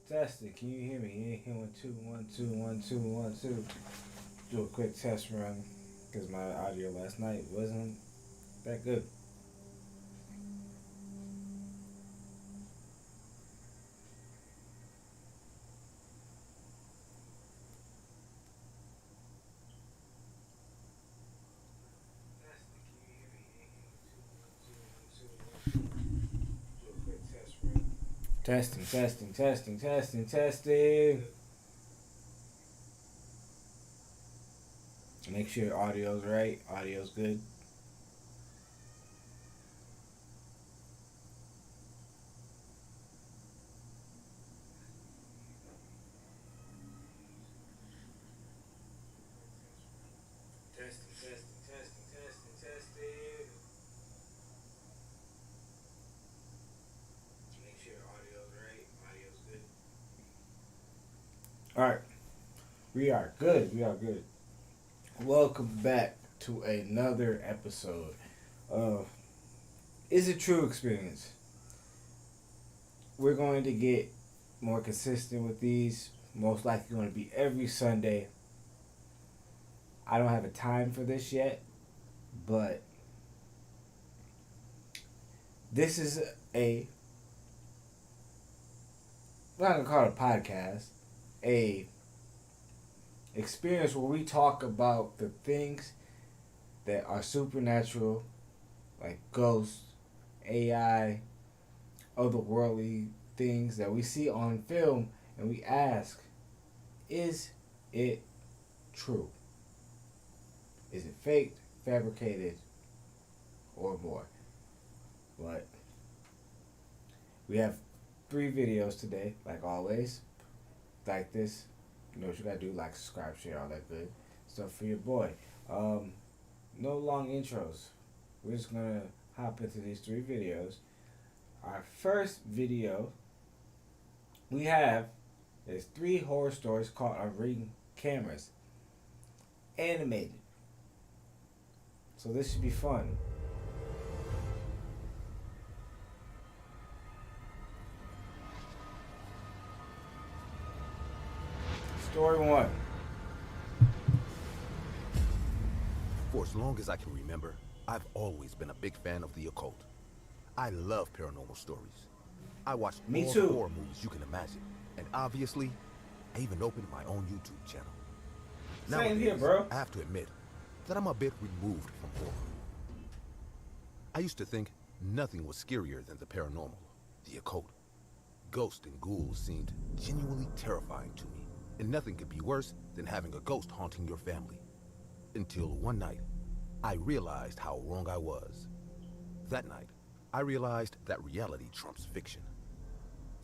Testing, can you hear me? You ain't hear 1 2 1 2 1 2 1 2. Do a quick test run because my audio last night wasn't that good. Testing, testing, testing, testing, testing. Make sure your audio's right. Audio's good. Testing, testing, testing, testing, testing. Make sure your audio's right. Audio's good. All right, we are good. We are good. Welcome back to another episode of Is It True Experience. We're going to get more consistent with these. Most likely going to be every Sunday. I don't have a time for this yet, but this is I'm not gonna call it a podcast, a experience where we talk about the things that are supernatural, like ghosts, AI, otherworldly things that we see on film, and we ask, is it true? Is it faked, fabricated, or more? But we have 3 videos today, like always. Like this, you know what you gotta do, like, subscribe, share, all that good stuff for your boy. No long intros. We're just gonna hop into these 3 videos. Our first video we have is 3 horror stories caught on Ring cameras, animated. So this should be fun. Story 1. For as long as I can remember, I've always been a big fan of the occult. I love paranormal stories. I watched Me all too. the horror movies you can imagine. And obviously, I even opened my own YouTube channel. Same here, Nowadays, bro. I have to admit that I'm a bit removed from horror. I used to think nothing was scarier than the paranormal, the occult. Ghosts and ghouls seemed genuinely terrifying to me, and nothing could be worse than having a ghost haunting your family. Until one night, I realized how wrong I was. That night, I realized that reality trumps fiction.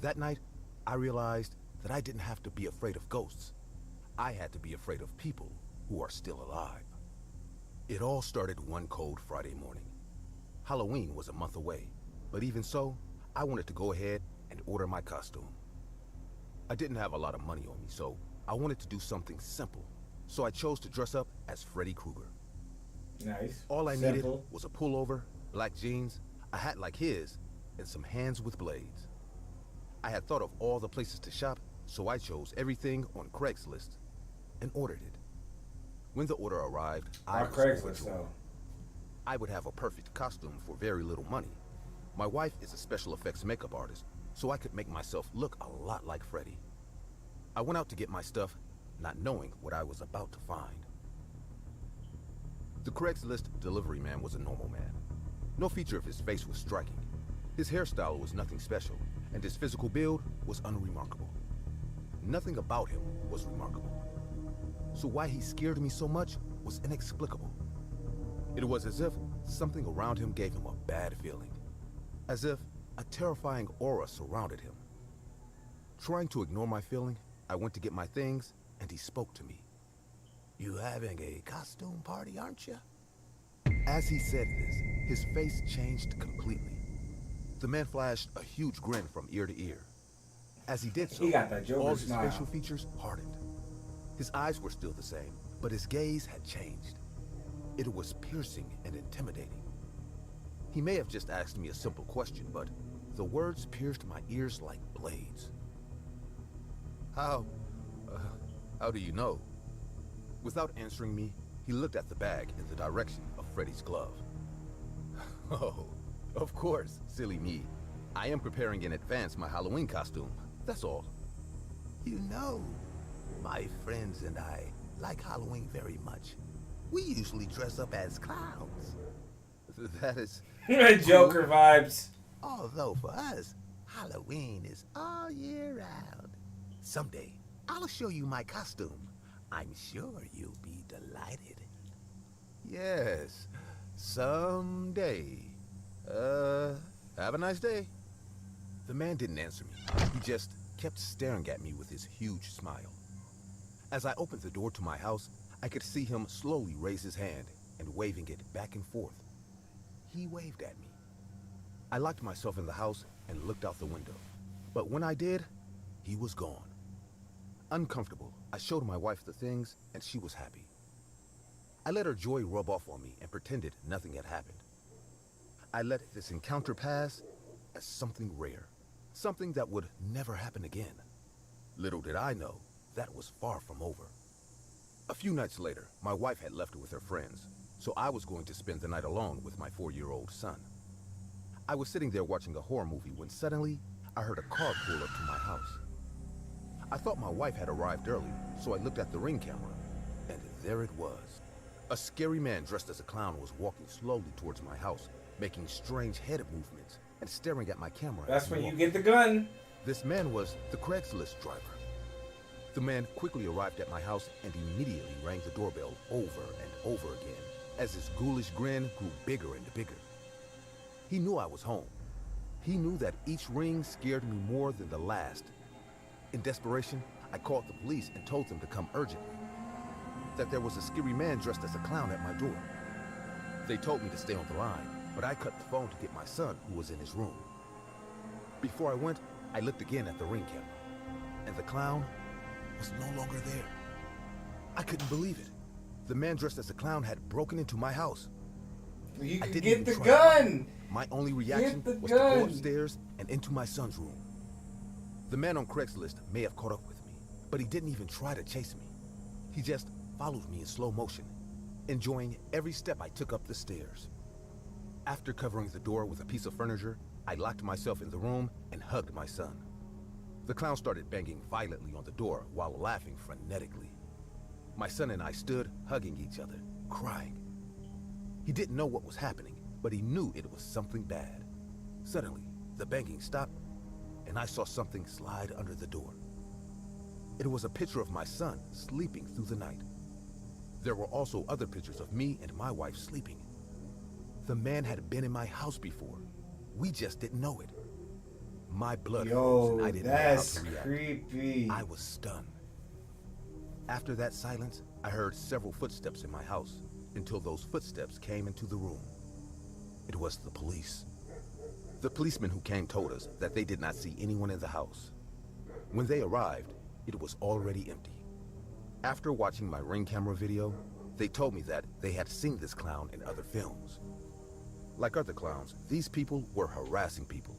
That night, I realized that I didn't have to be afraid of ghosts. I had to be afraid of people who are still alive. It all started one cold Friday morning. Halloween was a month away, but even so, I wanted to go ahead and order my costume. I didn't have a lot of money on me, so I wanted to do something simple. So I chose to dress up as Freddy Krueger. Nice. All I needed Simple. was a pullover, black jeans, a hat like his, and some hands with blades. I had thought of all the places to shop, so I chose everything on Craigslist and ordered it. When the order arrived, I Our was Craigslist, overjoyed. though. I would have a perfect costume for very little money. My wife is a special effects makeup artist, so I could make myself look a lot like Freddy. I went out to get my stuff, not knowing what I was about to find. The Craigslist delivery man was a normal man. No feature of his face was striking. His hairstyle was nothing special, and his physical build was unremarkable. Nothing about him was remarkable. So why he scared me so much was inexplicable. It was as if something around him gave him a bad feeling. As if a terrifying aura surrounded him. Trying to ignore my feeling, I went to get my things, and he spoke to me. "You having a costume party, aren't you?" As he said this, his face changed completely. The man flashed a huge grin from ear to ear. As he did so, He got that Joker all his smile. facial features hardened. His eyes were still the same, but his gaze had changed. It was piercing and intimidating. He may have just asked me a simple question, but the words pierced my ears like blades. How, uh, how do you know? Without answering me, he looked at the bag in the direction of Freddy's glove. Oh, of course, silly me. I am preparing in advance my Halloween costume, that's all. You know, my friends and I like Halloween very much. We usually dress up as clowns. That is... Joker vibes. Although for us, Halloween is all year round. Someday, I'll show you my costume. I'm sure you'll be delighted. Yes, someday. Have a nice day. The man didn't answer me. He just kept staring at me with his huge smile. As I opened the door to my house, I could see him slowly raise his hand and waving it back and forth. He waved at me. I locked myself in the house and looked out the window. But when I did, he was gone. Uncomfortable, I showed my wife the things, and she was happy. I let her joy rub off on me and pretended nothing had happened. I let this encounter pass as something rare, something that would never happen again. Little did I know, that was far from over. A few nights later, my wife had left with her friends, so I was going to spend the night alone with my 4-year-old son. I was sitting there watching a horror movie when suddenly, I heard a car pull up to my house. I thought my wife had arrived early, so I looked at the Ring camera, and there it was. A scary man dressed as a clown was walking slowly towards my house, making strange head movements and staring at my camera. That's when you get the gun. This man was the Craigslist driver. The man quickly arrived at my house and immediately rang the doorbell over and over again as his ghoulish grin grew bigger and bigger. He knew I was home. He knew that each ring scared me more than the last. In desperation, I called the police and told them to come urgently. That there was a scary man dressed as a clown at my door. They told me to stay on the line, but I cut the phone to get my son, who was in his room. Before I went, I looked again at the Ring camera, and the clown was no longer there. I couldn't believe it. The man dressed as a clown had broken into my house. You I can didn't get even the try. gun. My only reaction Get the was to go gun. upstairs and into my son's room. The man on Craigslist may have caught up with me, but he didn't even try to chase me. He just followed me in slow motion, enjoying every step I took up the stairs. After covering the door with a piece of furniture, I locked myself in the room and hugged my son. The clown started banging violently on the door while laughing frenetically. My son and I stood hugging each other, crying. He didn't know what was happening, but he knew it was something bad. Suddenly, the banging stopped, and I saw something slide under the door. It was a picture of my son sleeping through the night. There were also other pictures of me and my wife sleeping. The man had been in my house before. We just didn't know it. My blood froze and I didn't know how that's to react. creepy. I was stunned. After that silence, I heard several footsteps in my house until those footsteps came into the room. It was the police. The policemen who came told us that they did not see anyone in the house. When they arrived, it was already empty. After watching my Ring camera video, they told me that they had seen this clown in other films. Like other clowns, these people were harassing people.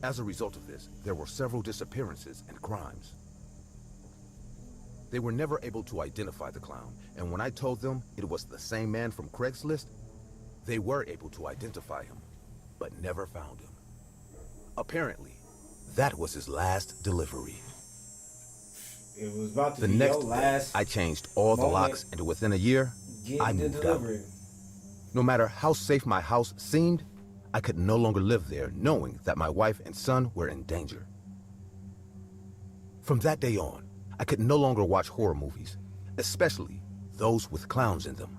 As a result of this, there were several disappearances and crimes. They were never able to identify the clown, and when I told them it was the same man from Craigslist, they were able to identify him, but never found him. Apparently, that was his last delivery. It was about to The be next your day, last I changed all the moment locks, and within a year, I getting the moved out. delivery. No matter how safe my house seemed, I could no longer live there knowing that my wife and son were in danger. From that day on, I could no longer watch horror movies, especially those with clowns in them.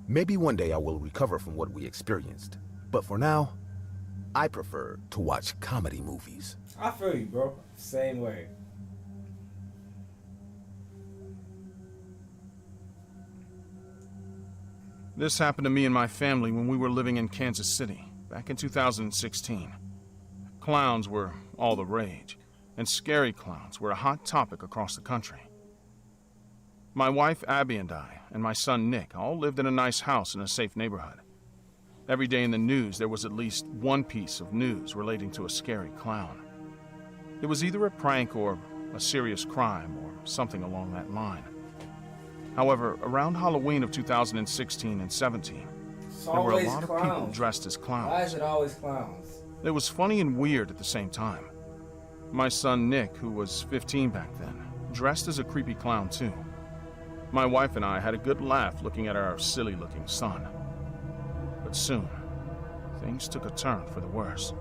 Maybe one day I will recover from what we experienced, but for now, I prefer to watch comedy movies. I feel you, bro. Same way. This happened to me and my family when we were living in Kansas City, back in 2016. Clowns were all the rage, and scary clowns were a hot topic across the country. My wife Abby and I, and my son Nick, all lived in a nice house in a safe neighborhood. Every day in the news, there was at least one piece of news relating to a scary clown. It was either a prank or a serious crime or something along that line. However, around Halloween of 2016 and 17, there were a lot of people dressed as clowns. Why is it always clowns? It was funny and weird at the same time. My son Nick, who was 15 back then, dressed as a creepy clown too. My wife and I had a good laugh looking at our silly-looking son. But soon, things took a turn for the worse.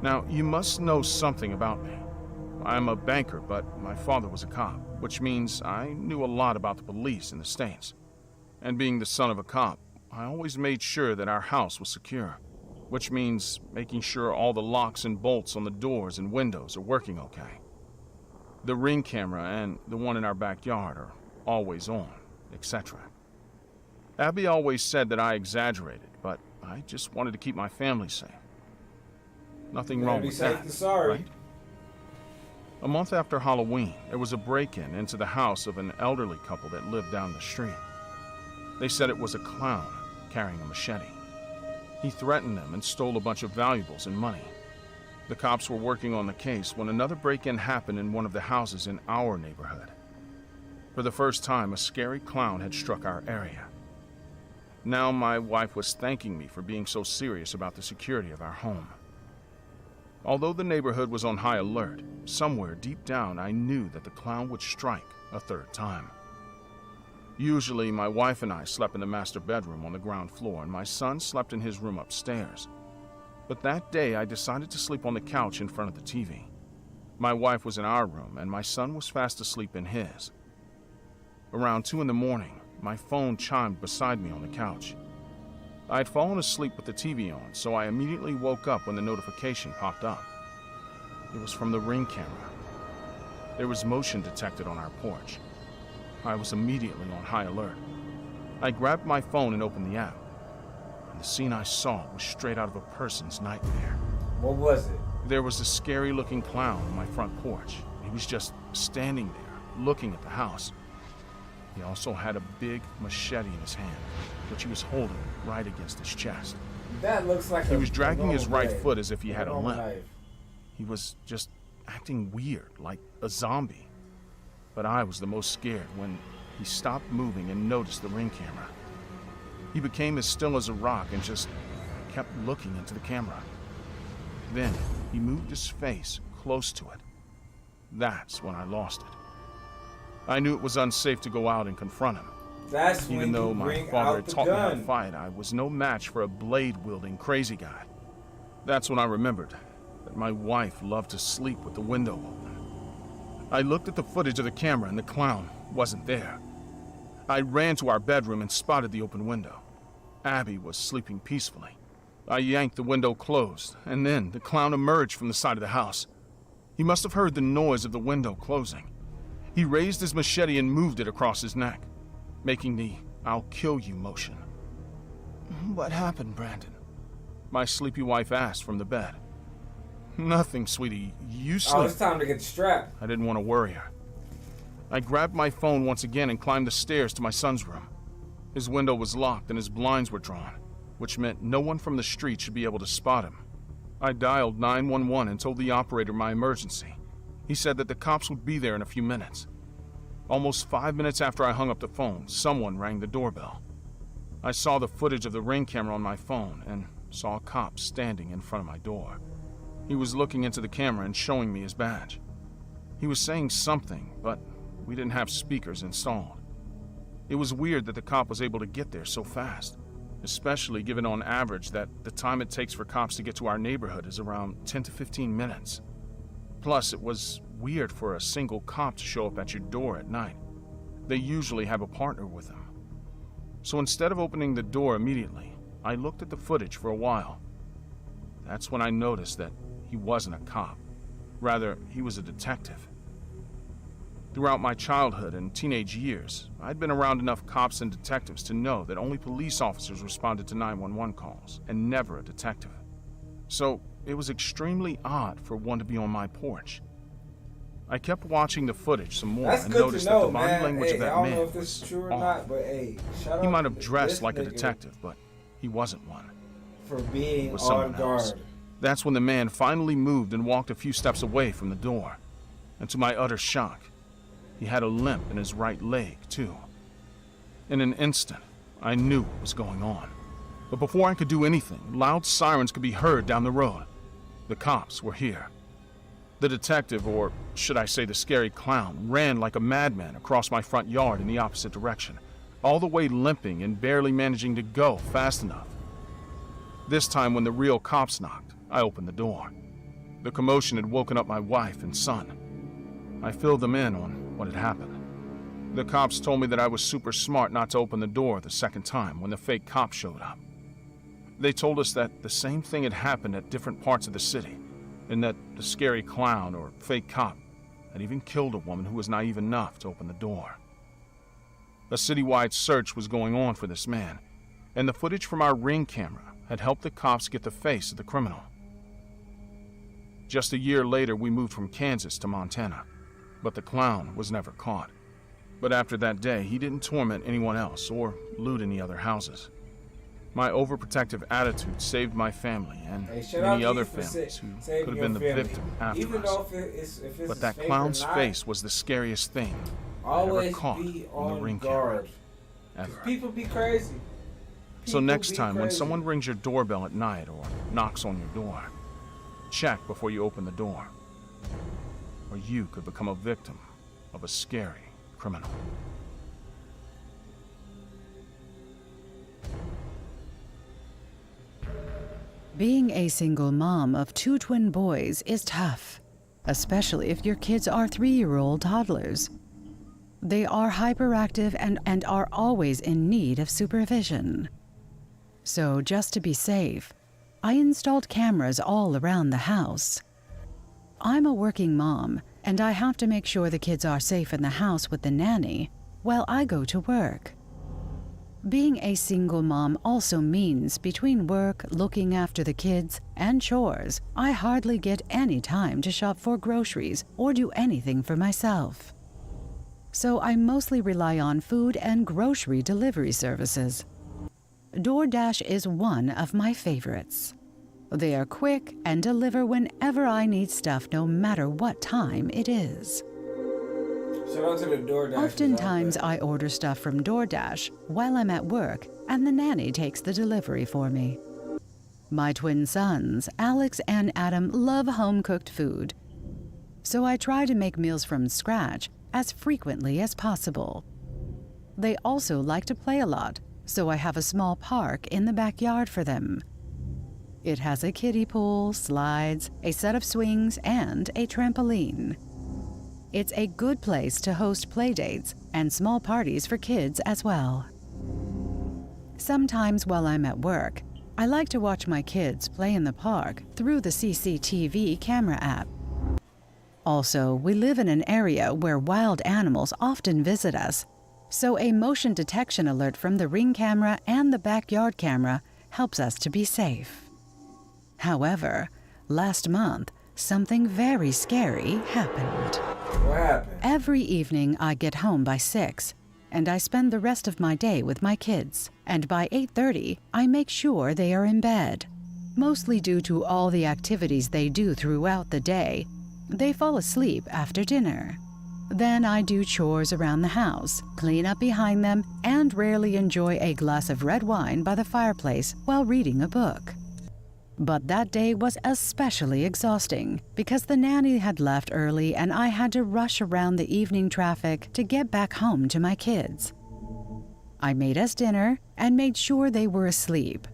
Now, you must know something about me. I'm a banker, but my father was a cop, which means I knew a lot about the police in the States. And being the son of a cop, I always made sure that our house was secure, which means making sure all the locks and bolts on the doors and windows are working okay. The Ring camera and the one in our backyard are always on, etc. Abby always said that I exaggerated, but I just wanted to keep my family safe. Nothing wrong with that, right? A month after Halloween, there was a break-in into the house of an elderly couple that lived down the street. They said it was a clown carrying a machete. He threatened them and stole a bunch of valuables and money. The cops were working on the case when another break-in happened in one of the houses in our neighborhood. For the first time, a scary clown had struck our area. Now my wife was thanking me for being so serious about the security of our home. Although the neighborhood was on high alert, somewhere deep down I knew that the clown would strike a third time. Usually, my wife and I slept in the master bedroom on the ground floor, and my son slept in his room upstairs. But that day, I decided to sleep on the couch in front of the TV. My wife was in our room, and my son was fast asleep in his. Around 2 in the morning, my phone chimed beside me on the couch. I had fallen asleep with the TV on, so I immediately woke up when the notification popped up. It was from the Ring camera. There was motion detected on our porch. I was immediately on high alert. I grabbed my phone and opened the app. And the scene I saw was straight out of a person's nightmare. What was it? There was a scary-looking clown on my front porch. He was just standing there, looking at the house. He also had a big machete in his hand, which he was holding right against his chest. That looks like He was dragging his right foot as if he had a limp. Knife. He was just acting weird, like a zombie. But I was the most scared when he stopped moving and noticed the Ring camera. He became as still as a rock and just kept looking into the camera. Then he moved his face close to it. That's when I lost it. I knew it was unsafe to go out and confront him. That's Even though my father had taught me how to fight, I was no match for a blade-wielding crazy guy. That's when I remembered that my wife loved to sleep with the window open. I looked at the footage of the camera and the clown wasn't there. I ran to our bedroom and spotted the open window. Abby was sleeping peacefully. I yanked the window closed, and then the clown emerged from the side of the house. He must have heard the noise of the window closing. He raised his machete and moved it across his neck, making the "I'll kill you" motion. "What happened, Brandon?" my sleepy wife asked from the bed. "Nothing, sweetie. You sleep." Oh, it's time to get strapped. I didn't want to worry her. I grabbed my phone once again and climbed the stairs to my son's room. His window was locked and his blinds were drawn, which meant no one from the street should be able to spot him. I dialed 911 and told the operator my emergency. He said that the cops would be there in a few minutes. Almost 5 minutes after I hung up the phone, someone rang the doorbell. I saw the footage of the Ring camera on my phone and saw a cop standing in front of my door. He was looking into the camera and showing me his badge. He was saying something, but we didn't have speakers installed. It was weird that the cop was able to get there so fast, especially given on average that the time it takes for cops to get to our neighborhood is around 10 to 15 minutes. Plus, it was weird for a single cop to show up at your door at night. They usually have a partner with them. So instead of opening the door immediately, I looked at the footage for a while. That's when I noticed that he wasn't a cop. Rather, he was a detective. Throughout my childhood and teenage years, I'd been around enough cops and detectives to know that only police officers responded to 911 calls, and never a detective. So, it was extremely odd for one to be on my porch. I kept watching the footage some more and noticed that the body language of that man was off. He might have dressed like a detective, but he wasn't one. For being Was on someone guard. else. That's when the man finally moved and walked a few steps away from the door. and to my utter shock, he had a limp in his right leg, too. In an instant, I knew what was going on. But before I could do anything, loud sirens could be heard down the road. The cops were here. The detective, or should I say the scary clown, ran like a madman across my front yard in the opposite direction, all the way limping and barely managing to go fast enough. This time, when the real cops knocked, I opened the door. The commotion had woken up my wife and son. I filled them in on what had happened. The cops told me that I was super smart not to open the door the second time when the fake cop showed up. They told us that the same thing had happened at different parts of the city, and that the scary clown or fake cop had even killed a woman who was naive enough to open the door. A citywide search was going on for this man, and the footage from our Ring camera had helped the cops get the face of the criminal. Just a year later, we moved from Kansas to Montana, but the clown was never caught. But after that day, he didn't torment anyone else or loot any other houses. My overprotective attitude saved my family and many other families who could have been the victim after us. But that clown's face was the scariest thing I ever caught on the Ring camera. Ever. People be crazy. So next time, when someone rings your doorbell at night or knocks on your door, check before you open the door, or you could become a victim of a scary criminal. Being a single mom of 2 twin boys is tough, especially if your kids are 3-year-old toddlers. They are hyperactive and are always in need of supervision. So just to be safe, I installed cameras all around the house. I'm a working mom, and I have to make sure the kids are safe in the house with the nanny while I go to work. Being a single mom also means between work, looking after the kids, and chores, I hardly get any time to shop for groceries or do anything for myself. So I mostly rely on food and grocery delivery services. DoorDash is one of my favorites. They are quick and deliver whenever I need stuff, no matter what time it is. Shout out to the DoorDash. Oftentimes, I order stuff from DoorDash while I'm at work, and the nanny takes the delivery for me. My twin sons, Alex and Adam, love home-cooked food, so I try to make meals from scratch as frequently as possible. They also like to play a lot, so I have a small park in the backyard for them. It has a kiddie pool, slides, a set of swings, and a trampoline. It's a good place to host playdates and small parties for kids as well. Sometimes while I'm at work, I like to watch my kids play in the park through the CCTV camera app. Also, we live in an area where wild animals often visit us, so a motion detection alert from the Ring camera and the backyard camera helps us to be safe. However, last month, something very scary happened. What happened? Every evening I get home by 6, and I spend the rest of my day with my kids, and by 8:30 I make sure they are in bed. Mostly due to all the activities they do throughout the day, they fall asleep after dinner. Then I do chores around the house, clean up behind them, and rarely enjoy a glass of red wine by the fireplace while reading a book. But that day was especially exhausting because the nanny had left early and I had to rush around the evening traffic to get back home to my kids. I made us dinner and made sure they were asleep.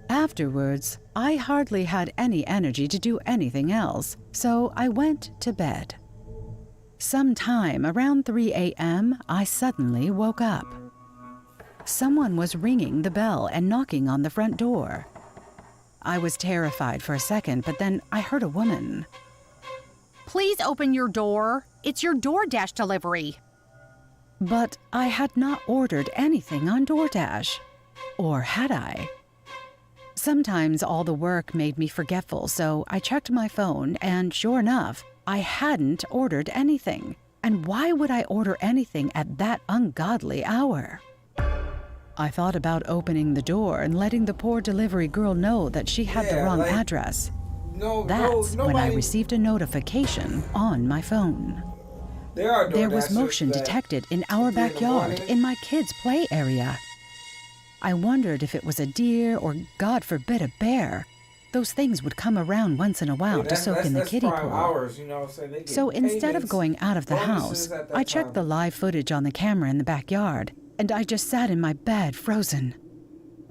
Afterwards, I hardly had any energy to do anything else, so I went to bed. Sometime around 3 a.m., I suddenly woke up. Someone was ringing the bell and knocking on the front door. I was terrified for a second, but then I heard a woman. "Please open your door. It's your DoorDash delivery." But I had not ordered anything on DoorDash. Or had I? Sometimes all the work made me forgetful, so I checked my phone, and sure enough, I hadn't ordered anything. And why would I order anything at that ungodly hour? I thought about opening the door and letting the poor delivery girl know that she had the wrong address. That's when I nobody. received a notification on my phone. There was motion detected in our backyard in my kids' play area. I wondered if it was a deer or, God forbid, a bear. Those things would come around once in a while to soak in the kiddie pool. Hours, you know, so instead of going out of the house, I checked the live footage on the camera in the backyard, and I just sat in my bed frozen.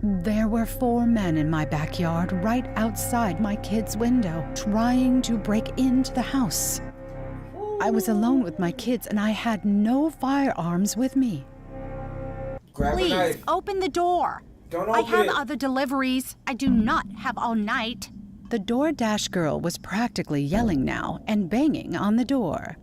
There were 4 men in my backyard right outside my kids' window, trying to break into the house. I was alone with my kids and I had no firearms with me. Grab a Please, knife. open the door. Don't I open have it. other deliveries. I do not have all night. The DoorDash girl was practically yelling now and banging on the door.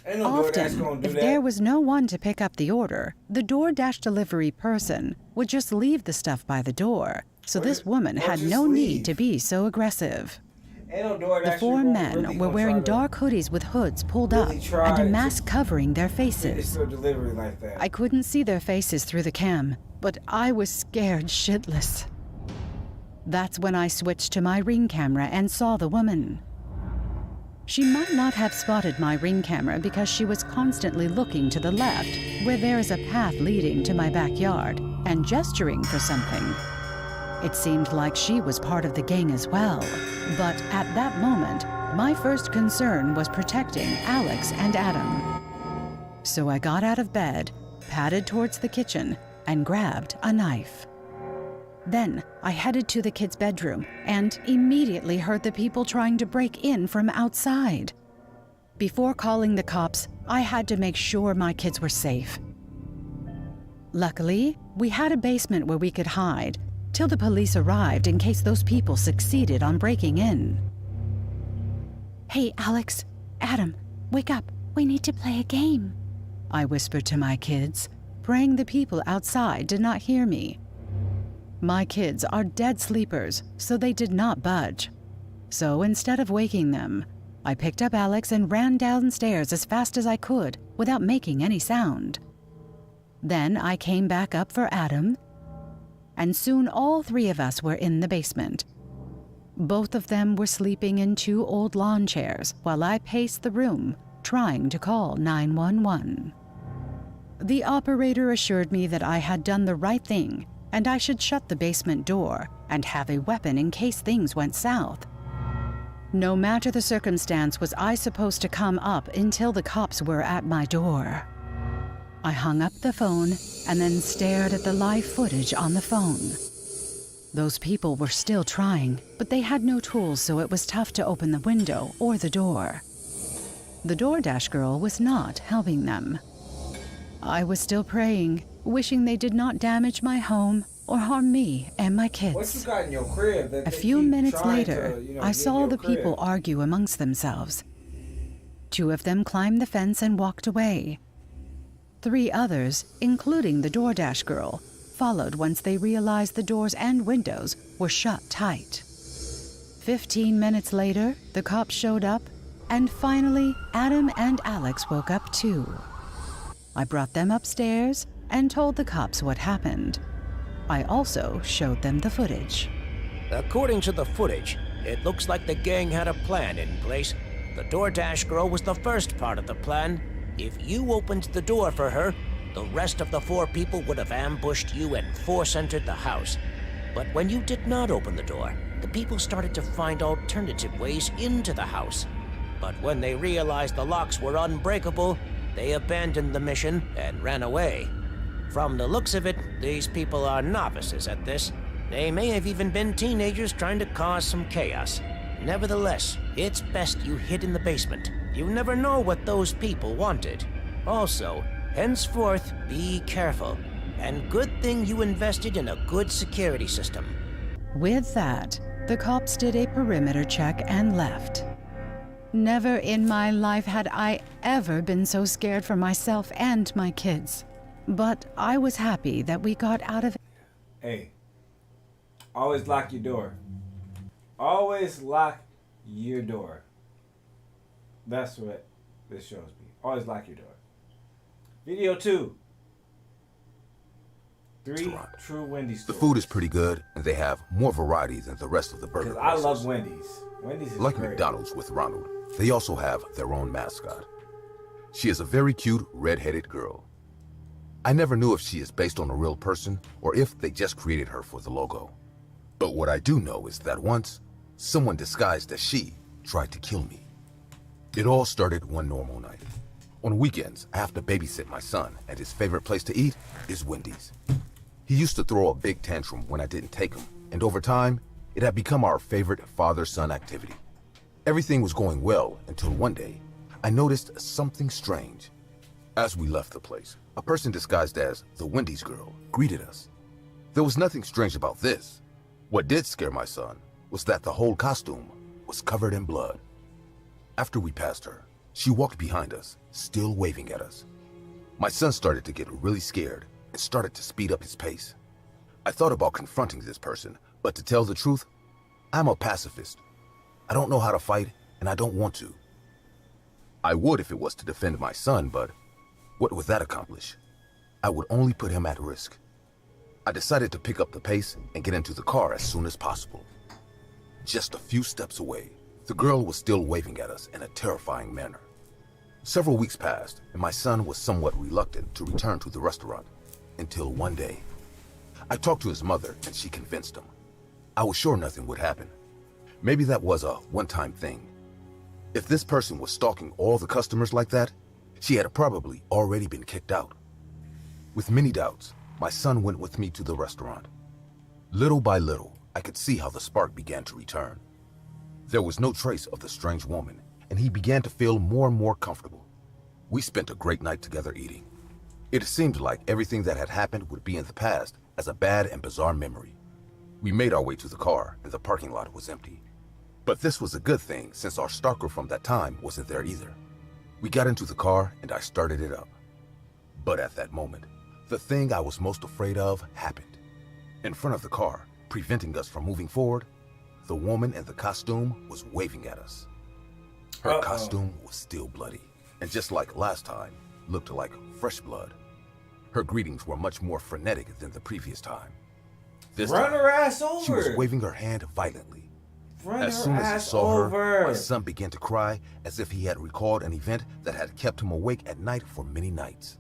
Ain't no DoorDash Often, gonna do if that. there was no one to pick up the order, the DoorDash delivery person would just leave the stuff by the door, so this woman or had just no need leave. to be so aggressive. Ain't no DoorDash The 4 gonna men really were gonna wearing try to dark hoodies with hoods pulled really up try and a to mask covering their finish faces. their delivery like that. I couldn't see their faces through the cam, but I was scared shitless. That's when I switched to my Ring camera and saw the woman. She might not have spotted my Ring camera because she was constantly looking to the left, where there is a path leading to my backyard, and gesturing for something. It seemed like she was part of the gang as well, but at that moment, my first concern was protecting Alex and Adam. So I got out of bed, padded towards the kitchen, and grabbed a knife. Then I headed to the kids' bedroom and immediately heard the people trying to break in from outside. Before calling the cops, I had to make sure my kids were safe. Luckily, we had a basement where we could hide till the police arrived in case those people succeeded on breaking in. "Hey, Alex, Adam, wake up. We need to play a game," I whispered to my kids, praying the people outside did not hear me. My kids are dead sleepers, so they did not budge. So instead of waking them, I picked up Alex and ran downstairs as fast as I could without making any sound. Then I came back up for Adam, and soon all 3 of us were in the basement. Both of them were sleeping in 2 old lawn chairs while I paced the room, trying to call 911. The operator assured me that I had done the right thing and I should shut the basement door and have a weapon in case things went south. No matter the circumstance, was I supposed to come up until the cops were at my door. I hung up the phone and then stared at the live footage on the phone. Those people were still trying, but they had no tools, so it was tough to open the window or the door. The DoorDash girl was not helping them. I was still praying, wishing they did not damage my home or harm me and my What kids. you got in your crib? That A they few keep minutes trying later, to, I get saw in the your crib? people argue amongst themselves. 2 of them climbed the fence and walked away. 3 others, including the DoorDash girl, followed once they realized the doors and windows were shut tight. 15 minutes later, the cops showed up, and finally, Adam and Alex woke up too. I brought them upstairs and told the cops what happened. I also showed them the footage. According to the footage, it looks like the gang had a plan in place. The DoorDash girl was the first part of the plan. If you opened the door for her, the rest of the 4 people would have ambushed you and force-entered the house. But when you did not open the door, the people started to find alternative ways into the house. But when they realized the locks were unbreakable, they abandoned the mission and ran away. From the looks of it, these people are novices at this. They may have even been teenagers trying to cause some chaos. Nevertheless, it's best you hid in the basement. You never know what those people wanted. Also, henceforth, be careful. And good thing you invested in a good security system. With that, the cops did a perimeter check and left. Never in my life had I ever been so scared for myself and my kids. But I was happy that we got out of it. Hey, always lock your door. Always lock your door. That's what this shows me. Always lock your door. Video 2. 3 true Wendy's The stores. food is pretty good, and they have more variety than the rest of the burger Because I love places. Wendy's. Wendy's is Like great. McDonald's with Ronald, they also have their own mascot. She is a very cute, red-headed girl. I never knew if she is based on a real person or if they just created her for the logo. But what I do know is that once, someone disguised as she tried to kill me. It all started one normal night. On weekends, I have to babysit my son, and his favorite place to eat is Wendy's. He used to throw a big tantrum when I didn't take him, and over time, it had become our favorite father-son activity. Everything was going well until one day, I noticed something strange. As we left the place, a person disguised as the Wendy's girl greeted us. There was nothing strange about this. What did scare my son was that the whole costume was covered in blood. After we passed her, she walked behind us, still waving at us. My son started to get really scared and started to speed up his pace. I thought about confronting this person, but to tell the truth, I'm a pacifist. I don't know how to fight, and I don't want to. I would if it was to defend my son, but what would that accomplish? I would only put him at risk. I decided to pick up the pace and get into the car as soon as possible. Just a few steps away, the girl was still waving at us in a terrifying manner. Several weeks passed, and my son was somewhat reluctant to return to the restaurant, until one day. I talked to his mother, and she convinced him. I was sure nothing would happen. Maybe that was a one-time thing. If this person was stalking all the customers like that, she had probably already been kicked out. With many doubts, my son went with me to the restaurant. Little by little, I could see how the spark began to return. There was no trace of the strange woman, and he began to feel more and more comfortable. We spent a great night together eating. It seemed like everything that had happened would be in the past as a bad and bizarre memory. We made our way to the car, and the parking lot was empty. But this was a good thing since our stalker from that time wasn't there either. We got into the car, and I started it up. But at that moment, the thing I was most afraid of happened. In front of the car, preventing us from moving forward, the woman in the costume was waving at us. Her costume was still bloody, and just like last time, looked like fresh blood. Her greetings were much more frenetic than the previous time. This Run time, her ass over. she was waving her hand violently. Run As her soon as he ass saw over. her, my son began to cry as if he had recalled an event that had kept him awake at night for many nights.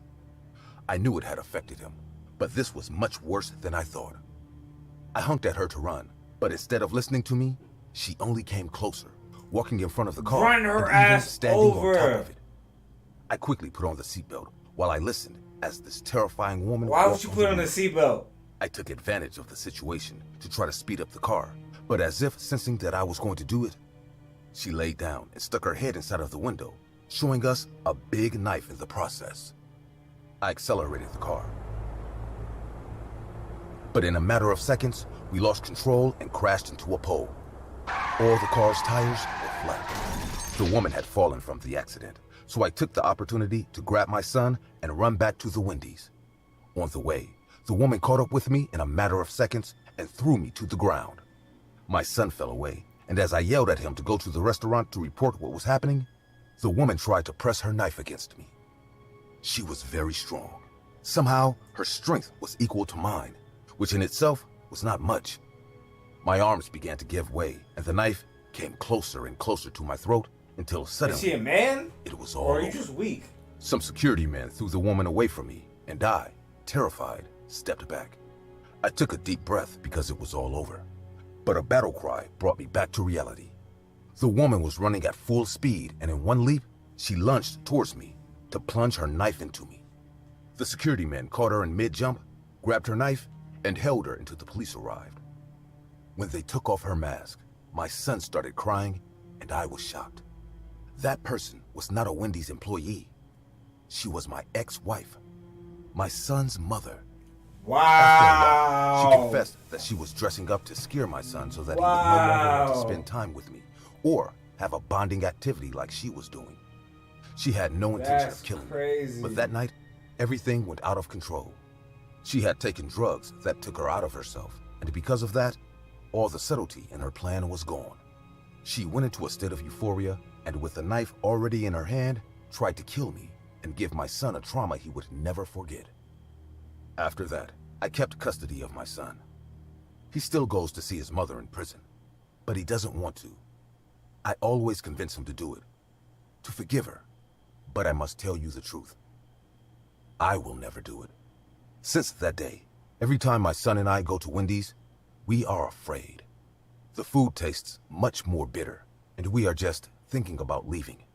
I knew it had affected him, but this was much worse than I thought. I honked at her to run, but instead of listening to me, she only came closer, walking in front of the car Run her and even ass standing over. on top of it. I quickly put on the seatbelt while I listened as this terrifying woman Why would walked you onto put on me. the seatbelt? I took advantage of the situation to try to speed up the car, but as if sensing that I was going to do it, she laid down and stuck her head inside of the window, showing us a big knife in the process. I accelerated the car. But in a matter of seconds, we lost control and crashed into a pole. All the car's tires were flat. The woman had fallen from the accident, so I took the opportunity to grab my son and run back to the Wendy's. On the way, the woman caught up with me in a matter of seconds and threw me to the ground. My son fell away, and as I yelled at him to go to the restaurant to report what was happening, the woman tried to press her knife against me. She was very strong. Somehow, her strength was equal to mine, which in itself was not much. My arms began to give way, and the knife came closer and closer to my throat until Is she suddenly a man? it was all Or are you over. just weak? Some security men threw the woman away from me, and I, terrified, stepped back. I took a deep breath because it was all over. But a battle cry brought me back to reality. The woman was running at full speed, and in one leap, she lunged towards me to plunge her knife into me. The security men caught her in mid-jump, grabbed her knife, and held her until the police arrived. When they took off her mask, my son started crying, and I was shocked. That person was not a Wendy's employee. She was my ex-wife, my son's mother. After a while, she Wow. confessed that she was dressing up to scare my son so that he would no longer want to Wow. spend time with me or have a bonding activity like she was doing. She had no intention That's of killing crazy. me, but that night, everything went out of control. She had taken drugs that took her out of herself, and because of that, all the subtlety in her plan was gone. She went into a state of euphoria, and with the knife already in her hand, tried to kill me and give my son a trauma he would never forget. After that, I kept custody of my son. He still goes to see his mother in prison, but he doesn't want to. I always convince him to do it, to forgive her. But I must tell you the truth. I will never do it. Since that day, every time my son and I go to Wendy's, we are afraid. The food tastes much more bitter, and we are just thinking about leaving.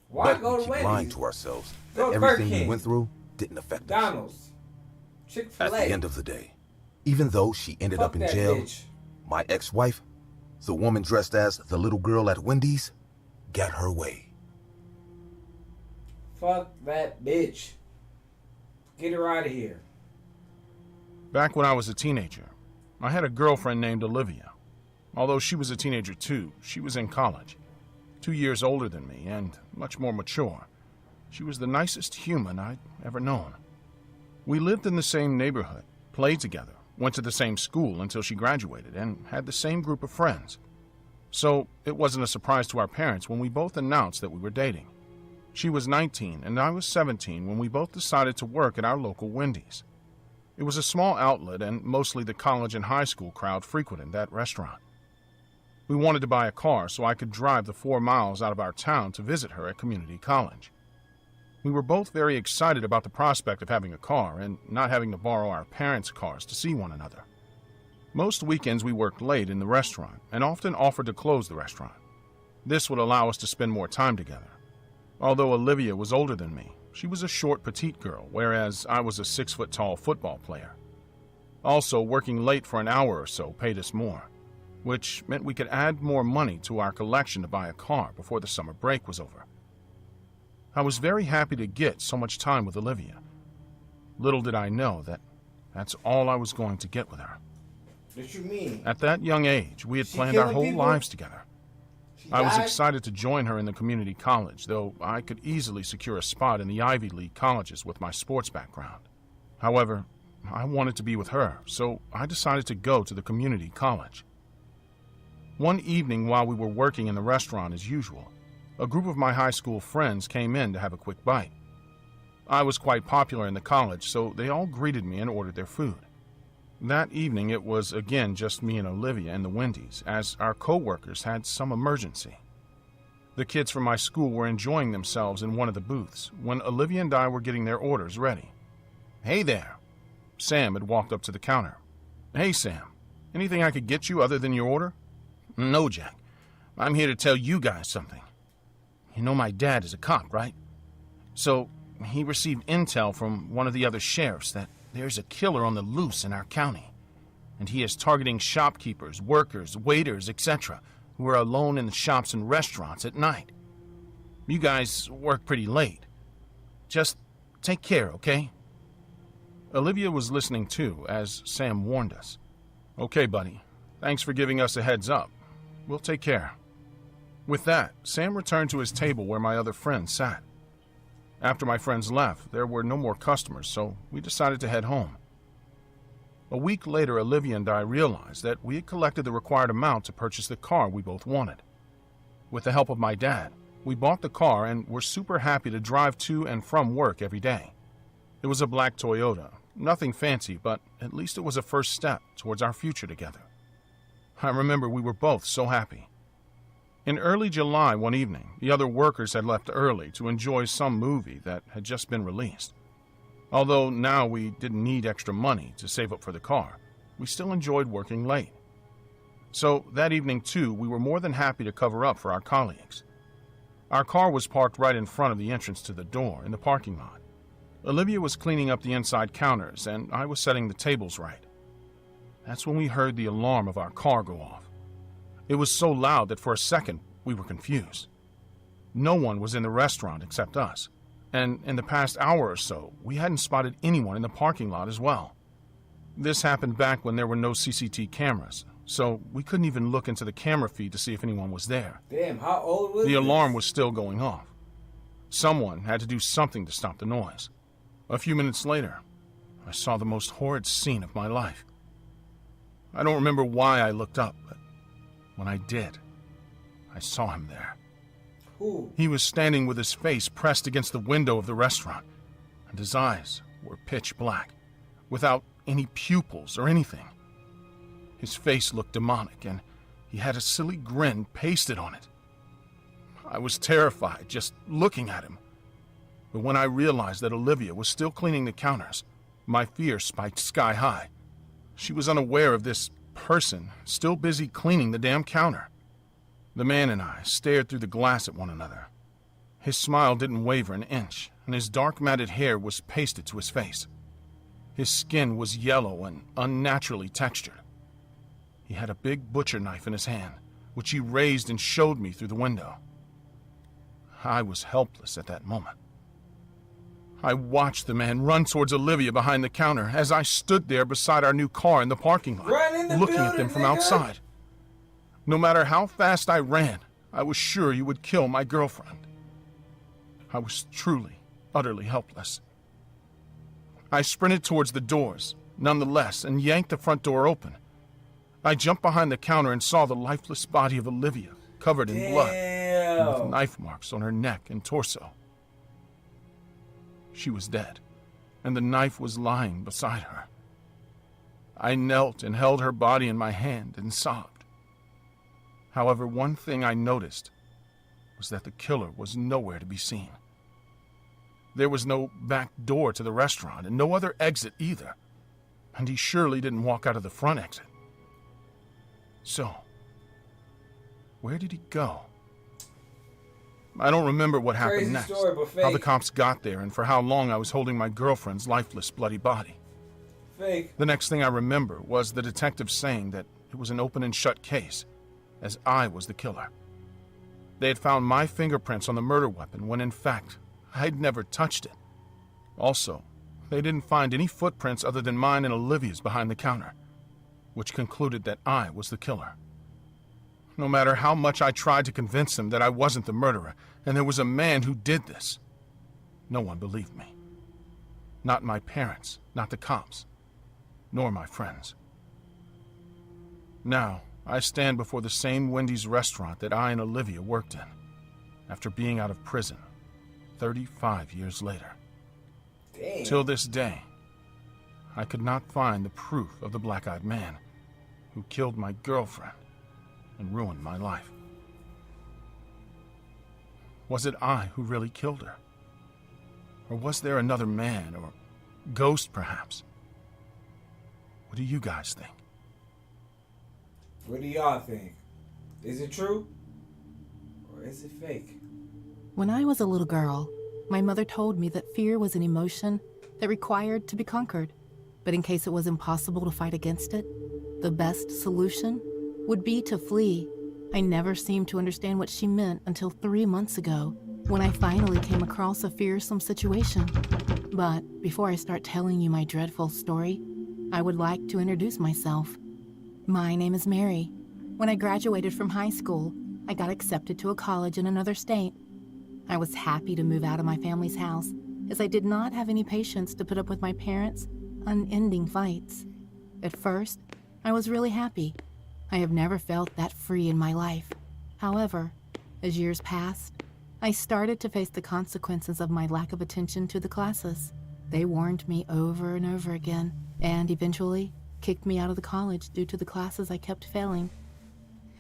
Why But go we to keep Wendy's? lying to ourselves Go that to Burger everything we King, went through didn't affect us. McDonald's, At Chick-fil-A. the end of the day, even though she ended Fuck up in that jail, bitch. my ex-wife, the woman dressed as the little girl at Wendy's, got her way. Fuck that bitch. Get her out of here. Back when I was a teenager, I had a girlfriend named Olivia. Although she was a teenager too, she was in college. 2 years older than me and much more mature. She was the nicest human I'd ever known. We lived in the same neighborhood, played together, went to the same school until she graduated, and had the same group of friends. So it wasn't a surprise to our parents when we both announced that we were dating. She was 19 and I was 17 when we both decided to work at our local Wendy's. It was a small outlet and mostly the college and high school crowd frequented that restaurant. We wanted to buy a car so I could drive the 4 miles out of our town to visit her at community college. We were both very excited about the prospect of having a car and not having to borrow our parents' cars to see one another. Most weekends we worked late in the restaurant and often offered to close the restaurant. This would allow us to spend more time together. Although Olivia was older than me, she was a short, petite girl, whereas I was a 6-foot-tall football player. Also, working late for an hour or so paid us more, which meant we could add more money to our collection to buy a car before the summer break was over. I was very happy to get so much time with Olivia. Little did I know that that's all I was going to get with her. What you mean? At that young age, we had She planned our killing whole people? lives together. She I was died? excited to join her in the community college, though I could easily secure a spot in the Ivy League colleges with my sports background. However, I wanted to be with her, so I decided to go to the community college. One evening while we were working in the restaurant as usual, a group of my high school friends came in to have a quick bite. I was quite popular in the college, so they all greeted me and ordered their food. That evening it was again just me and Olivia in the Wendy's, as our co-workers had some emergency. The kids from my school were enjoying themselves in one of the booths when Olivia and I were getting their orders ready. "Hey there." Sam had walked up to the counter. "Hey Sam, anything I could get you other than your order?" "No, Jack. I'm here to tell you guys something. You know my dad is a cop, right? So he received intel from one of the other sheriffs that there's a killer on the loose in our county, and he is targeting shopkeepers, workers, waiters, etc., who are alone in the shops and restaurants at night. You guys work pretty late. Just take care, okay?" Olivia was listening too, as Sam warned us. "Okay, buddy. Thanks for giving us a heads up. We'll take care." With that, Sam returned to his table where my other friends sat. After my friends left, there were no more customers, so we decided to head home. A week later, Olivia and I realized that we had collected the required amount to purchase the car we both wanted. With the help of my dad, we bought the car and were super happy to drive to and from work every day. It was a black Toyota, nothing fancy, but at least it was a first step towards our future together. I remember we were both so happy. In early July one evening, the other workers had left early to enjoy some movie that had just been released. Although now we didn't need extra money to save up for the car, we still enjoyed working late. So that evening too, we were more than happy to cover up for our colleagues. Our car was parked right in front of the entrance to the door in the parking lot. Olivia was cleaning up the inside counters and I was setting the tables right. That's when we heard the alarm of our car go off. It was so loud that for a second we were confused. No one was in the restaurant except us, and in the past hour or so, we hadn't spotted anyone in the parking lot as well. This happened back when there were no CCTV cameras, so we couldn't even look into the camera feed to see if anyone was there. Damn, how old was The this? alarm was still going off. Someone had to do something to stop the noise. A few minutes later, I saw the most horrid scene of my life. I don't remember why I looked up, but when I did, I saw him there. Who? He was standing with his face pressed against the window of the restaurant, and his eyes were pitch black, without any pupils or anything. His face looked demonic, and he had a silly grin pasted on it. I was terrified just looking at him. But when I realized that Olivia was still cleaning the counters, my fear spiked sky high. She was unaware of this person still busy cleaning the damn counter. The man and I stared through the glass at one another. His smile didn't waver an inch, and his dark matted hair was pasted to his face. His skin was yellow and unnaturally textured. He had a big butcher knife in his hand, which he raised and showed me through the window. I was helpless at that moment. I watched the man run towards Olivia behind the counter as I stood there beside our new car in the parking lot, looking at them from outside. No matter how fast I ran, I was sure he would kill my girlfriend. I was truly, utterly helpless. I sprinted towards the doors, nonetheless, and yanked the front door open. I jumped behind the counter and saw the lifeless body of Olivia, covered in blood, and with knife marks on her neck and torso. She was dead, and the knife was lying beside her. I knelt and held her body in my hand and sobbed. However, one thing I noticed was that the killer was nowhere to be seen. There was no back door to the restaurant and no other exit either, and he surely didn't walk out of the front exit. So, where did he go? I don't remember what happened next, how the cops got there, and for how long I was holding my girlfriend's lifeless, bloody body. Fake. The next thing I remember was the detective saying that it was an open and shut case, as I was the killer. They had found my fingerprints on the murder weapon when in fact I'd never touched it. Also, they didn't find any footprints other than mine and Olivia's behind the counter, which concluded that I was the killer. No matter how much I tried to convince them that I wasn't the murderer and there was a man who did this, no one believed me. Not my parents, not the cops, nor my friends. Now, I stand before the same Wendy's restaurant that I and Olivia worked in, after being out of prison 35 years later. Damn. Till this day, I could not find the proof of the black-eyed man who killed my girlfriend and ruined my life. Was it I who really killed her? Or was there another man, or ghost perhaps? What do you guys think? What do y'all think? Is it true? Or is it fake? When I was a little girl, my mother told me that fear was an emotion that required to be conquered. But in case it was impossible to fight against it, the best solution would be to flee. I never seemed to understand what she meant until 3 months ago, when I finally came across a fearsome situation. But before I start telling you my dreadful story, I would like to introduce myself. My name is Mary. When I graduated from high school, I got accepted to a college in another state. I was happy to move out of my family's house, as I did not have any patience to put up with my parents' unending fights. At first, I was really happy. I have never felt that free in my life. However, as years passed, I started to face the consequences of my lack of attention to the classes. They warned me over and over again, and eventually kicked me out of the college due to the classes I kept failing.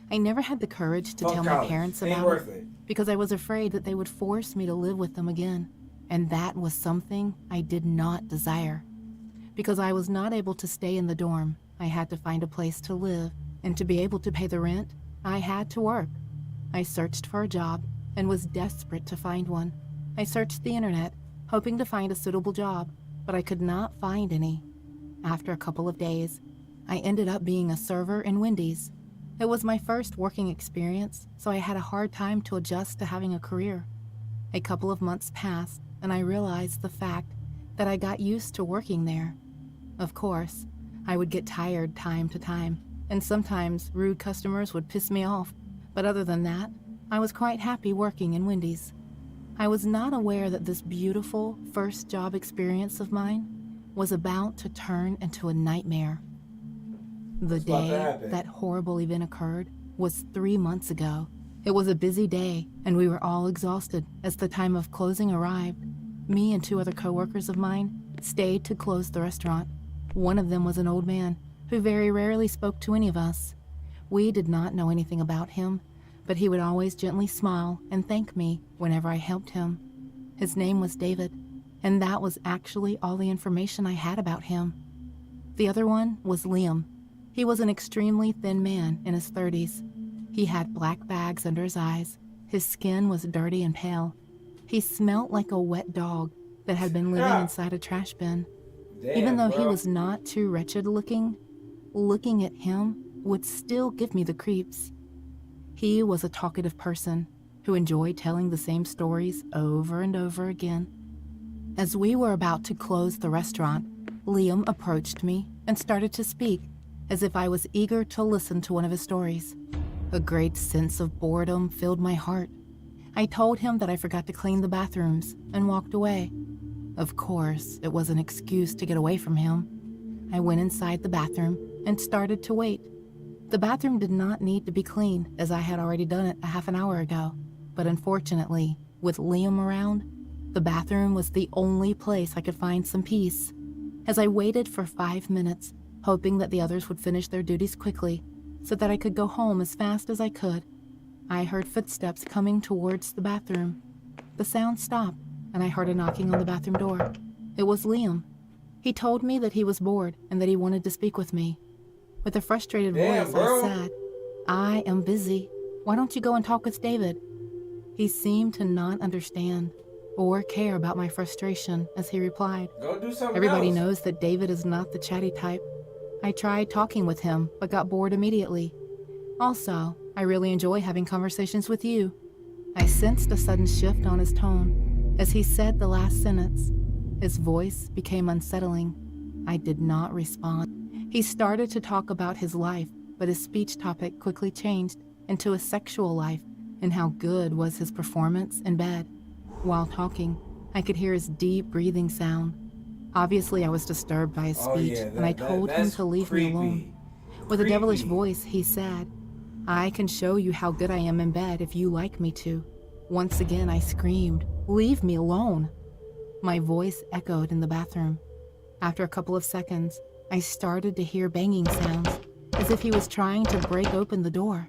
I never had the courage to tell my parents about it because I was afraid that they would force me to live with them again, and that was something I did not desire. Because I was not able to stay in the dorm, I had to find a place to live, and to be able to pay the rent, I had to work. I searched for a job and was desperate to find one. I searched the internet, hoping to find a suitable job, but I could not find any. After a couple of days, I ended up being a server in Wendy's. It was my first working experience, so I had a hard time to adjust to having a career. A couple of months passed, and I realized the fact that I got used to working there. Of course, I would get tired time to time, and sometimes rude customers would piss me off, but other than that, I was quite happy working in Wendy's. I was not aware that this beautiful first job experience of mine was about to turn into a nightmare. The day that horrible event occurred was 3 months ago. It was a busy day, and we were all exhausted as the time of closing arrived. Me and 2 other coworkers of mine stayed to close the restaurant. One of them was an old man who very rarely spoke to any of us. We did not know anything about him, but he would always gently smile and thank me whenever I helped him. His name was David, and that was actually all the information I had about him. The other one was Liam. He was an extremely thin man in his 30s. He had black bags under his eyes. His skin was dirty and pale. He smelt like a wet dog that had been living inside a trash bin. Damn, Even though he bro. was not too wretched looking at him would still give me the creeps. He was a talkative person who enjoyed telling the same stories over and over again. As we were about to close the restaurant, Liam approached me and started to speak as if I was eager to listen to one of his stories. A great sense of boredom filled my heart. I told him that I forgot to clean the bathrooms and walked away. Of course, it was an excuse to get away from him. I went inside the bathroom and started to wait. The bathroom did not need to be cleaned, as I had already done it a half an hour ago. But unfortunately, with Liam around, the bathroom was the only place I could find some peace. As I waited for 5 minutes, hoping that the others would finish their duties quickly, so that I could go home as fast as I could, I heard footsteps coming towards the bathroom. The sound stopped, and I heard a knocking on the bathroom door. It was Liam. He told me that he was bored and that he wanted to speak with me. With a frustrated Damn, voice, bro. I said, "I am busy. Why don't you go and talk with David?" He seemed to not understand or care about my frustration as he replied, Go do something "Everybody else. knows that David is not the chatty type. I tried talking with him, but got bored immediately. Also, I really enjoy having conversations with you." I sensed a sudden shift on his tone. As he said the last sentence, his voice became unsettling. I did not respond. He started to talk about his life, but his speech topic quickly changed into his sexual life and how good was his performance in bed. While talking, I could hear his deep breathing sound. Obviously, I was disturbed by his speech, and I told him to leave me alone. With a devilish voice, he said, "I can show you how good I am in bed if you like me to." Once again, I screamed, "Leave me alone." My voice echoed in the bathroom. After a couple of seconds, I started to hear banging sounds, as if he was trying to break open the door.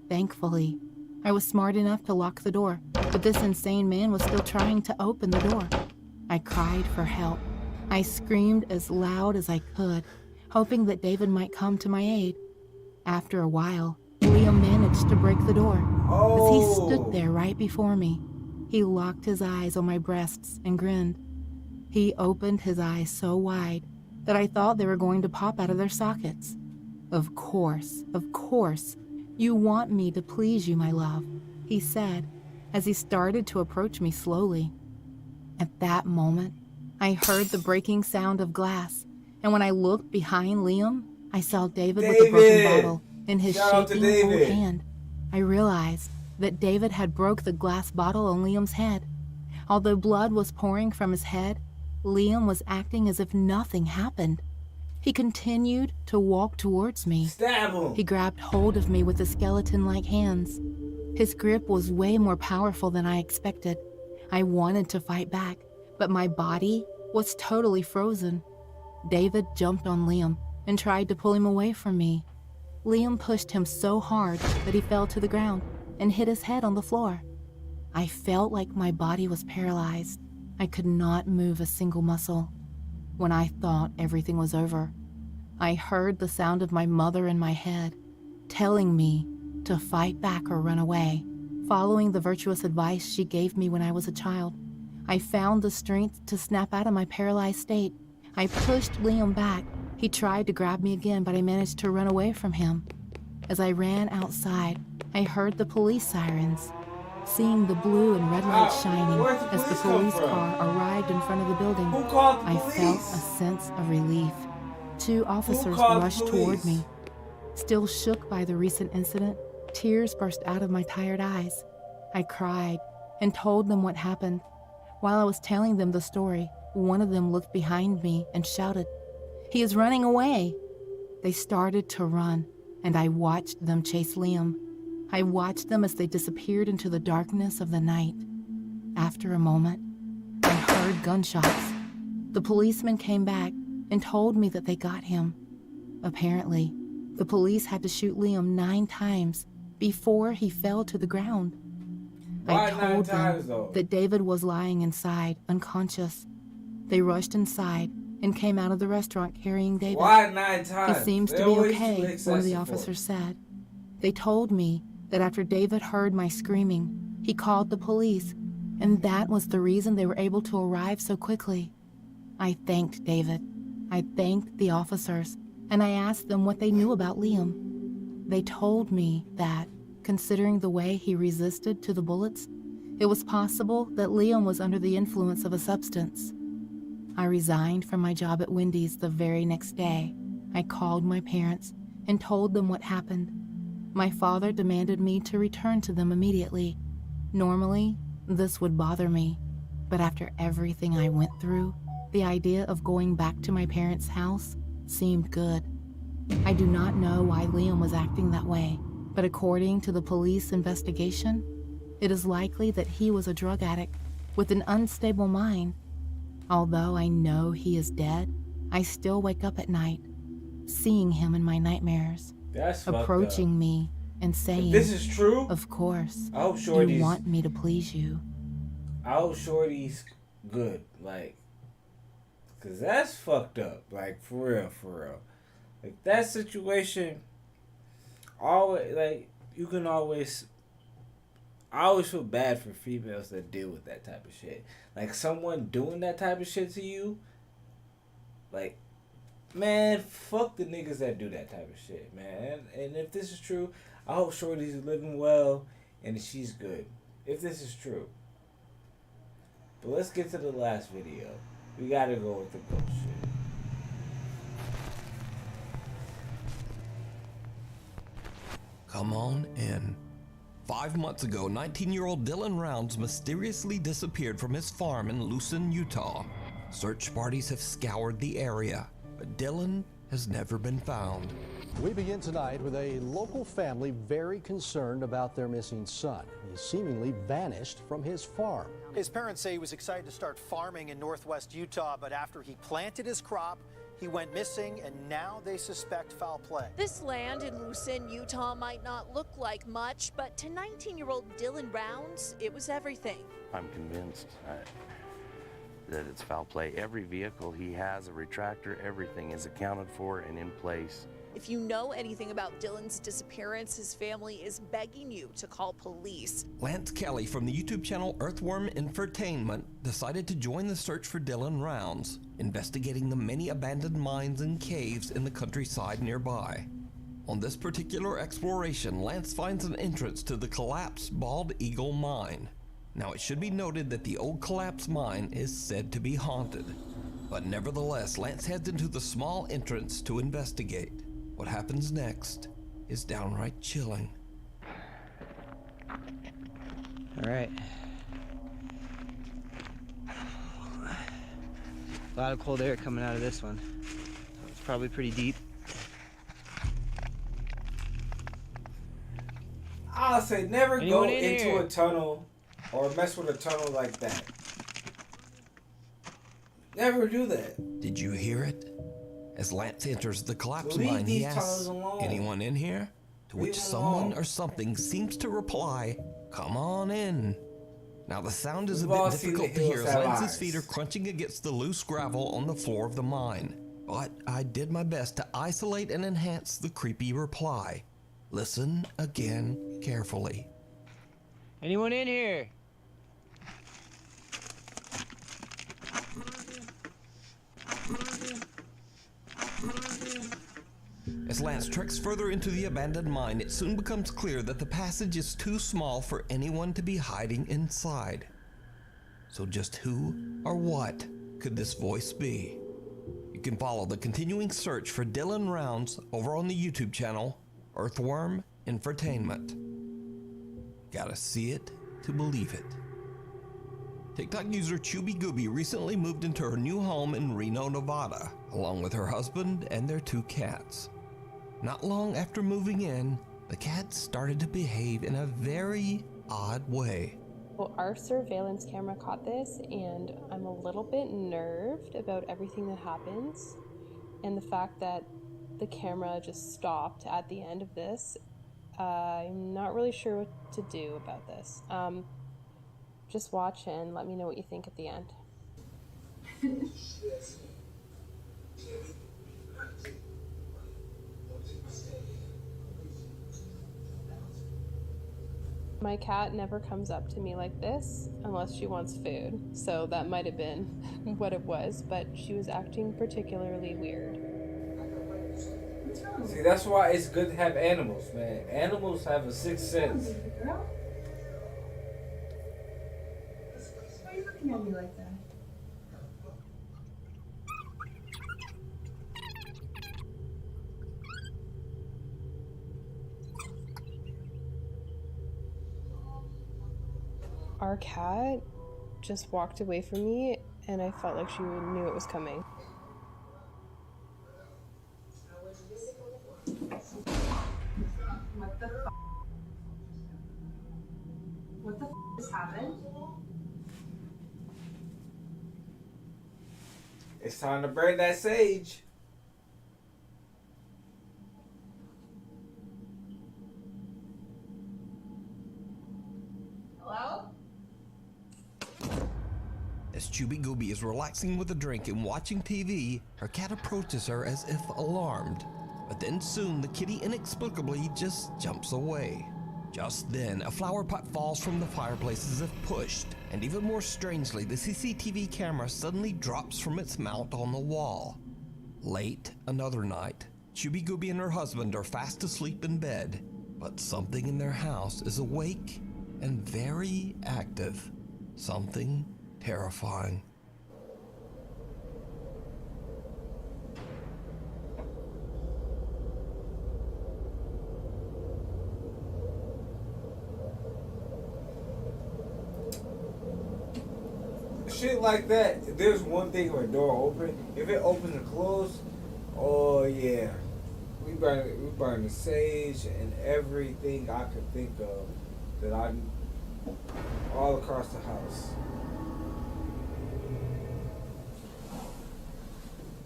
Thankfully, I was smart enough to lock the door, but this insane man was still trying to open the door. I cried for help. I screamed as loud as I could, hoping that David might come to my aid. After a while, Liam managed to break the door. As he stood there right before me, he locked his eyes on my breasts and grinned. He opened his eyes so wide that I thought they were going to pop out of their sockets. Of course, you want me to please you, my love," he said, as he started to approach me slowly. At that moment, I heard the breaking sound of glass, and when I looked behind Liam, I saw David with a broken bottle in his Shout out to shaking old David. hand. I realized that David had broke the glass bottle on Liam's head. Although blood was pouring from his head, Liam was acting as if nothing happened. He continued to walk towards me. Stab him. He grabbed hold of me with his skeleton-like hands. His grip was way more powerful than I expected. I wanted to fight back, but my body was totally frozen. David jumped on Liam and tried to pull him away from me. Liam pushed him so hard that he fell to the ground and hit his head on the floor. I felt like my body was paralyzed. I could not move a single muscle. When I thought everything was over, I heard the sound of my mother in my head, telling me to fight back or run away. Following the virtuous advice she gave me when I was a child, I found the strength to snap out of my paralyzed state. I pushed Liam back. He tried to grab me again, but I managed to run away from him. As I ran outside, I heard the police sirens. Seeing the blue and red lights shining where'd the as the police come police from? car arrived in front of the building, Who called the I police? felt a sense of relief. 2 officers called the rushed toward police? me. Still shook by the recent incident, tears burst out of my tired eyes. I cried and told them what happened. While I was telling them the story, one of them looked behind me and shouted, "He is running away!" They started to run, and I watched them chase Liam. I watched them as they disappeared into the darkness of the night. After a moment, I heard gunshots. The policemen came back and told me that they got him. Apparently, the police had to shoot Liam 9 times before he fell to the ground. Why I 9 told times, them though? that David was lying inside, unconscious. They rushed inside and came out of the restaurant carrying David. Why 9 He times? seems They to be always okay, do one of the excessive officers force. said. They told me that after David heard my screaming, he called the police, and that was the reason they were able to arrive so quickly. I thanked David. I thanked the officers, and I asked them what they knew about Liam. They told me that, considering the way he resisted to the bullets, it was possible that Liam was under the influence of a substance. I resigned from my job at Wendy's the very next day. I called my parents and told them what happened. My father demanded me to return to them immediately. Normally, this would bother me, but after everything I went through, the idea of going back to my parents' house seemed good. I do not know why Liam was acting that way, but according to the police investigation, it is likely that he was a drug addict with an unstable mind. Although I know he is dead, I still wake up at night, seeing him in my nightmares, That's fucked approaching up. me and saying, If this is true, "Of course, I hope you Shorty's. want me to please you." I hope Shorty's good. Like, cause that's fucked up. Like for real, for real. Like that situation. Always like you can always. I always feel bad for females that deal with that type of shit. Like someone doing that type of shit to you. Like, man, fuck the niggas that do that type of shit, man. And if this is true, I hope Shorty's living well and she's good. If this is true. But let's get to the last video. We gotta go with the ghost shit. Come on in. 5 months ago, 19-year-old Dylan Rounds mysteriously disappeared from his farm in Lucin, Utah. Search parties have scoured the area, but Dylan has never been found. We begin tonight with a local family very concerned about their missing son. He seemingly vanished from his farm. His parents say he was excited to start farming in northwest Utah, but after he planted his crop, he went missing, and now they suspect foul play. This land in Lucin, Utah might not look like much, but to 19-year-old Dylan Rounds, it was everything. I'm convinced that it's foul play. Every vehicle he has, a retractor, everything is accounted for and in place. If you know anything about Dylan's disappearance, his family is begging you to call police. Lance Kelly from the YouTube channel Earthworm Infotainment decided to join the search for Dylan Rounds, investigating the many abandoned mines and caves in the countryside nearby. On this particular exploration, Lance finds an entrance to the collapsed Bald Eagle mine. Now, it should be noted that the old collapsed mine is said to be haunted, but nevertheless, Lance heads into the small entrance to investigate. What happens next is downright chilling. All right. A lot of cold air coming out of this one. It's probably pretty deep. I'll say never Anyone go in into here? a tunnel or mess with a tunnel like that. Never do that. Did you hear it? As Lance enters the collapsed Leave mine, he these asks, tunnels alone. "Anyone in here?" To which Leave 'em someone alone. or something seems to reply, "Come on in." Now, the sound is We've a all bit seen difficult the to hear hills as have Lance's eyes. feet are crunching against the loose gravel on the floor of the mine. But I did my best to isolate and enhance the creepy reply. Listen again carefully. Anyone in here? As Lance treks further into the abandoned mine, it soon becomes clear that the passage is too small for anyone to be hiding inside. So just who or what could this voice be? You can follow the continuing search for Dylan Rounds over on the YouTube channel Earthworm Infotainment. Gotta see it to believe it. TikTok user Chubby Gooby recently moved into her new home in Reno, Nevada, along with her husband and their 2 cats. Not long after moving in, the cats started to behave in a very odd way. Well, our surveillance camera caught this, and I'm a little bit nerved about everything that happens, and the fact that the camera just stopped at the end of this. I'm not really sure what to do about this. Just watch and let me know what you think at the end. My cat never comes up to me like this unless she wants food, so that might have been what it was, but she was acting particularly weird. See, that's why it's good to have animals, man. Animals have a sixth sense. Why are you looking at me like that? Our cat just walked away from me, and I felt like she knew it was coming. What the f? What the f just happened? It's time to burn that sage. Hello? As Chubby Gooby is relaxing with a drink and watching TV, her cat approaches her as if alarmed. But then soon the kitty inexplicably just jumps away. Just then, a flower pot falls from the fireplace as if pushed, and even more strangely, the CCTV camera suddenly drops from its mount on the wall. Late another night, Chubby Gooby and her husband are fast asleep in bed, but something in their house is awake and very active. Something terrifying. Shit like that, if there's one thing with a door open, if it opens and closes, oh yeah. We burn the sage and everything I could think of that all across the house.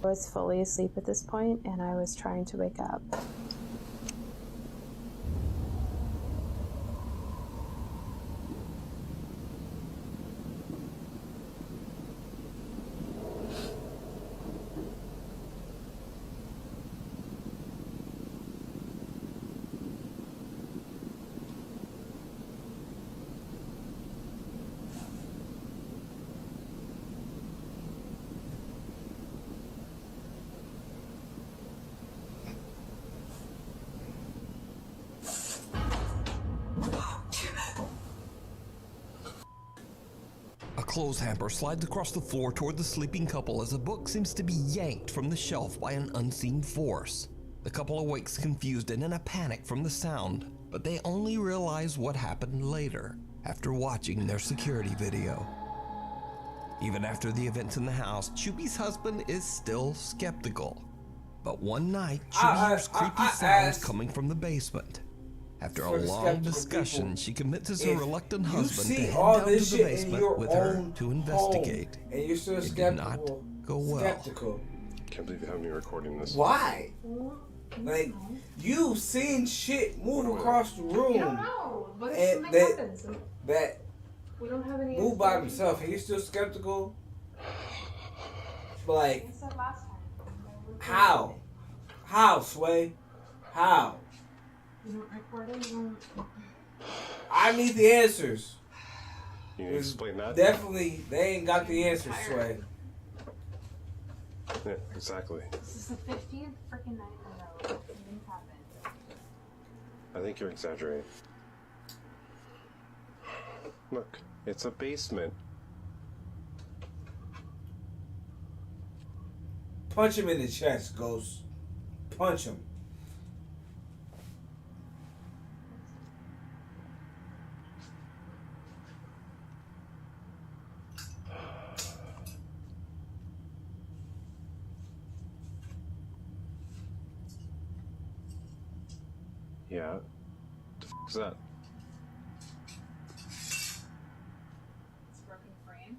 I was fully asleep at this point, and I was trying to wake up. A clothes hamper slides across the floor toward the sleeping couple as a book seems to be yanked from the shelf by an unseen force. The couple awakes confused and in a panic from the sound, but they only realize what happened later, after watching their security video. Even after the events in the house, Chubby's husband is still skeptical. But one night, Chubby hears creepy sounds coming from from After a long discussion, people, she convinces her reluctant husband to head down to the basement with her to investigate. And you're still it did not go well. Skeptical. Can't believe you have me recording this. Why? Like, you've seen shit move across the room. You don't know. What if and something happens? That we don't have any move by himself, and you're still skeptical? Like, how? How, Sway? How? I need the answers. You need to explain that? Definitely, they ain't got the answers, Sway. Yeah, exactly. This is the 50th freaking night in a row. Things happen. I think you're exaggerating. Look, it's a basement. Punch him in the chest, Ghost. Punch him. Yeah. What the f is that? It's broken frame.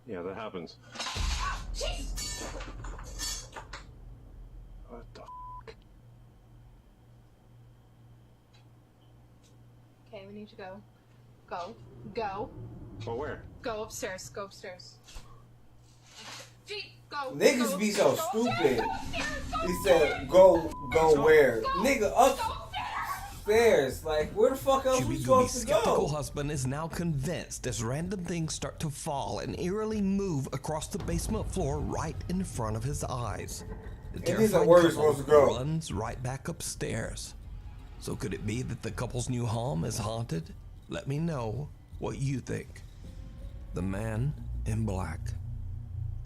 Yeah, that happens. Jeez! What the f? we need to go. Go. Go. Well, where? Go upstairs. Go upstairs. Gee, go. Niggas go be so upstairs, stupid. Go upstairs, go He upstairs. said, go where? Nigga, upstairs. Like, where the fuck else we Juby supposed Gooby's to skeptical go? husband is now convinced as random things start to fall and eerily move across the basement floor right in front of his eyes. The And these are terrified where we're couple supposed to go. runs right back upstairs. So could it be that the couple's new home is haunted? Let me know what you think. The Man in Black.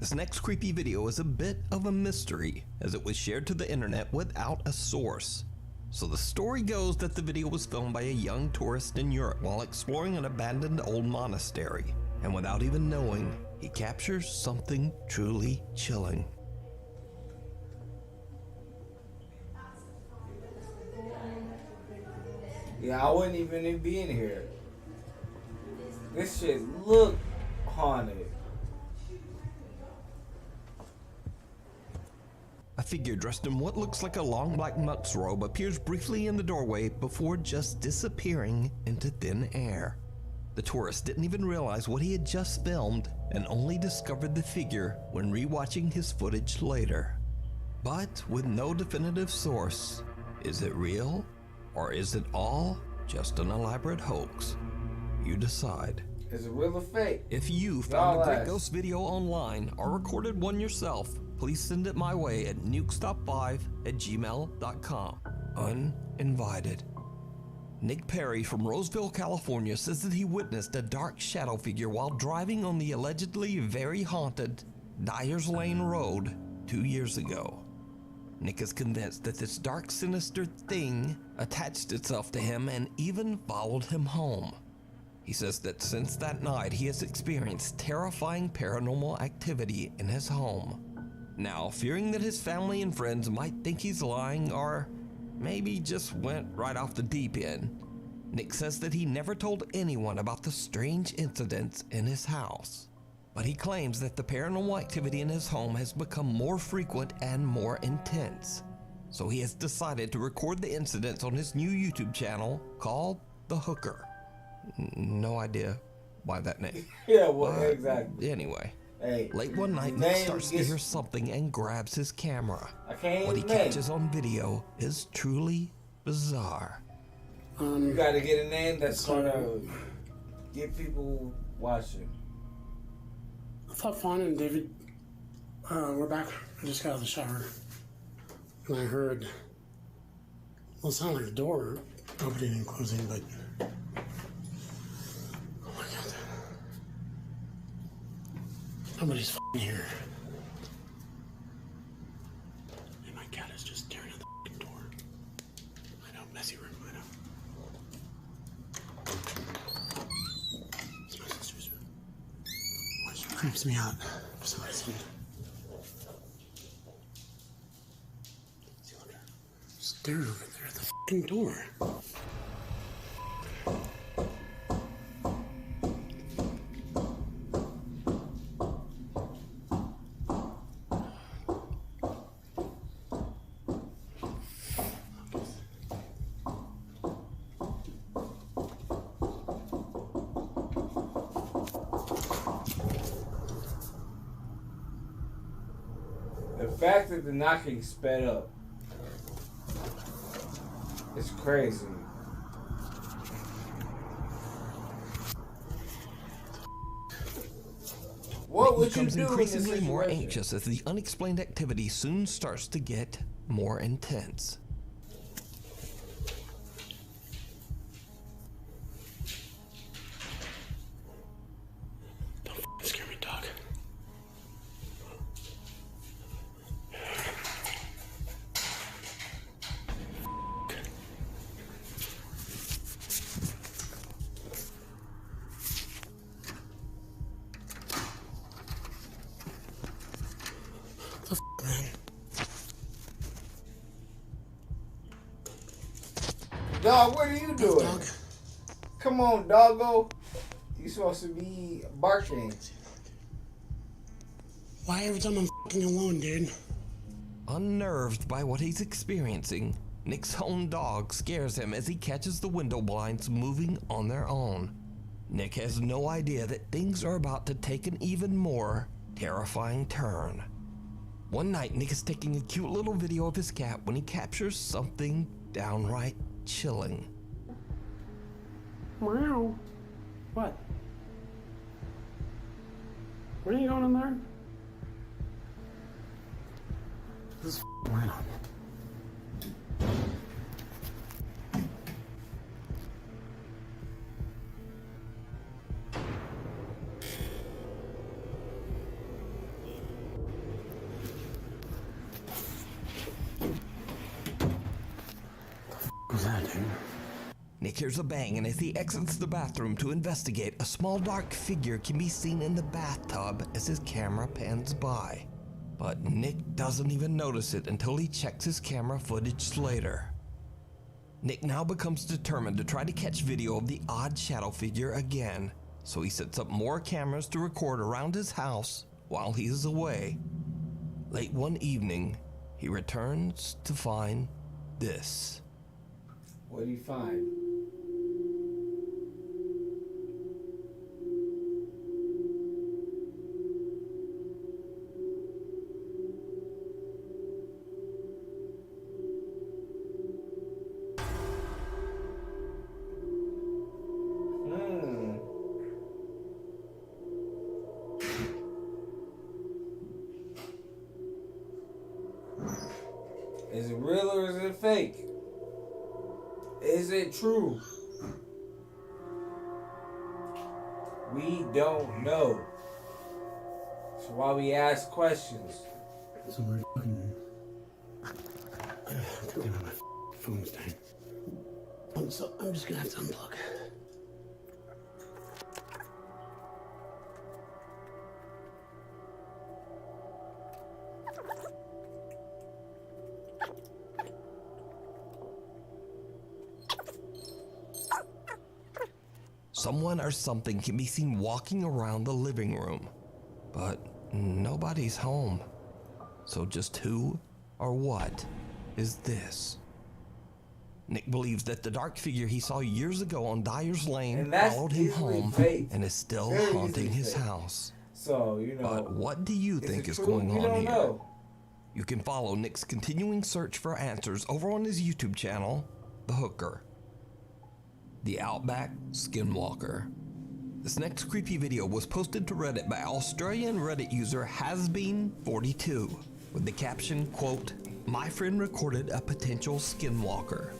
This next creepy video is a bit of a mystery, as it was shared to the internet without a source. So the story goes that the video was filmed by a young tourist in Europe while exploring an abandoned old monastery, and without even knowing, he captures something truly chilling. Yeah, I wouldn't even be in here. This shit look haunted. A figure dressed in what looks like a long black monk's robe appears briefly in the doorway before just disappearing into thin air. The tourist didn't even realize what he had just filmed and only discovered the figure when rewatching his footage later. But with no definitive source, is it real or is it all just an elaborate hoax? You decide. Is it real or fake? If you found a great ghost video online or recorded one yourself, please send it my way at nukestop5@gmail.com. Uninvited. Nick Perry from Roseville, California says that he witnessed a dark shadow figure while driving on the allegedly very haunted Dyers Lane Road 2 years ago. Nick is convinced that this dark, sinister thing attached itself to him and even followed him home. He says that since that night, he has experienced terrifying paranormal activity in his home. Now, fearing that his family and friends might think he's lying or maybe just went right off the deep end, Nick says that he never told anyone about the strange incidents in his house. But he claims that the paranormal activity in his home has become more frequent and more intense. So he has decided to record the incidents on his new YouTube channel called The Hooker. No idea why that name. Yeah, well, exactly. Anyway, hey, late one night, Nick starts to hear something and grabs his camera. What he catches on video is truly bizarre. You gotta get a name that's gonna get people watching. I thought Fawn and David we're back. I just got out of the shower. And I heard, well, it sounded like the door opening and closing, but oh my God. Nobody's f***ing here. And my cat is just staring at the f***ing door. I know, messy room, I know. It's my sister's room. Which creeps me out for some reason. See, look at her. Stared over there at the f***ing door. The fact that the knocking sped up, it's crazy. What would you becomes do in this increasingly more situation? anxious as the unexplained activity soon starts to get more intense. Don't f***ing scare me, dog. The f***, man. Dog, what are you doing? Come on, doggo. You supposed to be barking. Why every time I'm f***ing alone, dude? Unnerved by what he's experiencing, Nick's own dog scares him as he catches the window blinds moving on their own. Nick has no idea that things are about to take an even more terrifying turn. One night, Nick is taking a cute little video of his cat when he captures something downright chilling. Meow. What? What are you going in there? This is wow. What was that, dude? Nick hears a bang, and as he exits the bathroom to investigate, a small dark figure can be seen in the bathtub as his camera pans by. But Nick doesn't even notice it until he checks his camera footage later. Nick now becomes determined to try to catch video of the odd shadow figure again, so he sets up more cameras to record around his house while he is away. Late one evening, he returns to find this. What do you find? Is it real or is it fake? Is it true? We don't know. That's why we ask questions. So we're fucking. Damn, my phone's dying. So I'm just gonna have to unplug. Someone or something can be seen walking around the living room, but nobody's home. So just who or what is this? Nick believes that the dark figure he saw years ago on Dyer's Lane followed him home and is still haunting his house. So, you know. But what do you think is going on here? You can follow Nick's continuing search for answers over on his YouTube channel, The Hooker. The Outback Skinwalker. This next creepy video was posted to Reddit by Australian Reddit user Hasbeen42 with the caption, quote, "My friend recorded a potential skinwalker."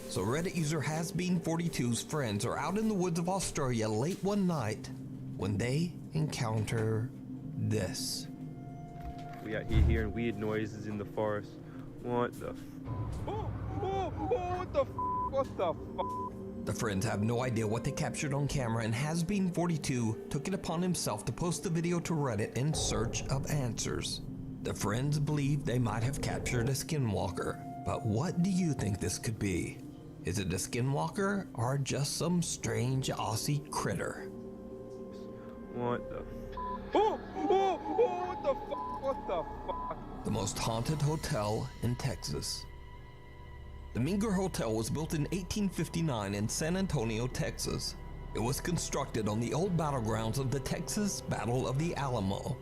So Reddit user Hasbeen42's friends are out in the woods of Australia late one night when they encounter this. We out here hearing weird noises in the forest. What the what the what the The friends have no idea what they captured on camera, and Hasbeen42 took it upon himself to post the video to Reddit in search of answers. The friends believe they might have captured a skinwalker, but what do you think this could be? Is it a skinwalker or just some strange Aussie critter? What the what the what the fuck? The most haunted hotel in Texas. The Menger Hotel was built in 1859 in San Antonio, Texas. It was constructed on the old battlegrounds of the Texas Battle of the Alamo.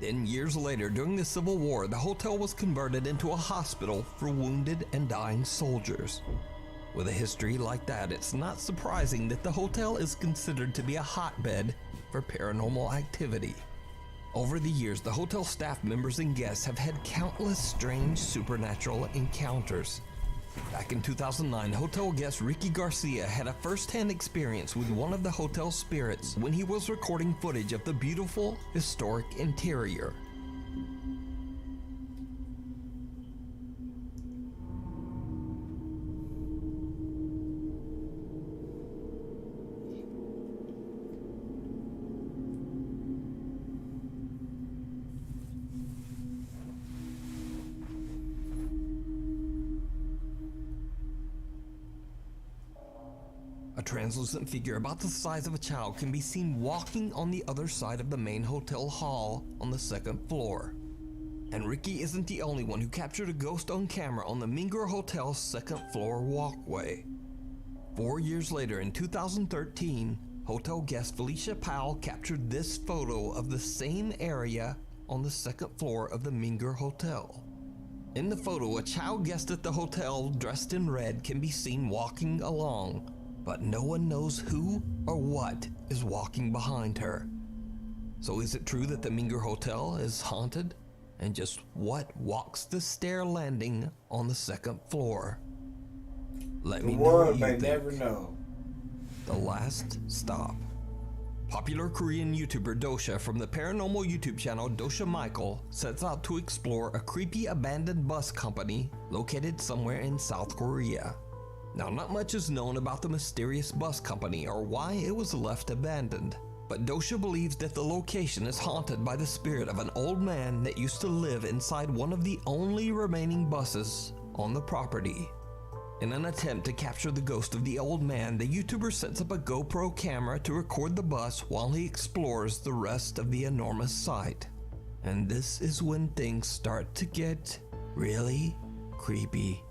Then years later, during the Civil War, the hotel was converted into a hospital for wounded and dying soldiers. With a history like that, it's not surprising that the hotel is considered to be a hotbed for paranormal activity. Over the years, the hotel staff members and guests have had countless strange supernatural encounters. Back in 2009, hotel guest Ricky Garcia had a first-hand experience with one of the hotel spirits when he was recording footage of the beautiful, historic interior. A translucent figure about the size of a child can be seen walking on the other side of the main hotel hall on the second floor. And Ricky isn't the only one who captured a ghost on camera on the Menger Hotel's second floor walkway. 4 years later, in 2013, hotel guest Felicia Powell captured this photo of the same area on the second floor of the Menger Hotel. In the photo, a child guest at the hotel dressed in red can be seen walking along, but no one knows who or what is walking behind her. So is it true that the Menger Hotel is haunted? And just what walks the stair landing on the second floor? Let me know what world you may think. never know. The Last Stop. Popular Korean YouTuber Dosha from the paranormal YouTube channel Dosha Michael sets out to explore a creepy abandoned bus company located somewhere in South Korea. Now, not much is known about the mysterious bus company or why it was left abandoned, but Dosha believes that the location is haunted by the spirit of an old man that used to live inside one of the only remaining buses on the property. In an attempt to capture the ghost of the old man, the YouTuber sets up a GoPro camera to record the bus while he explores the rest of the enormous site. And this is when things start to get really creepy.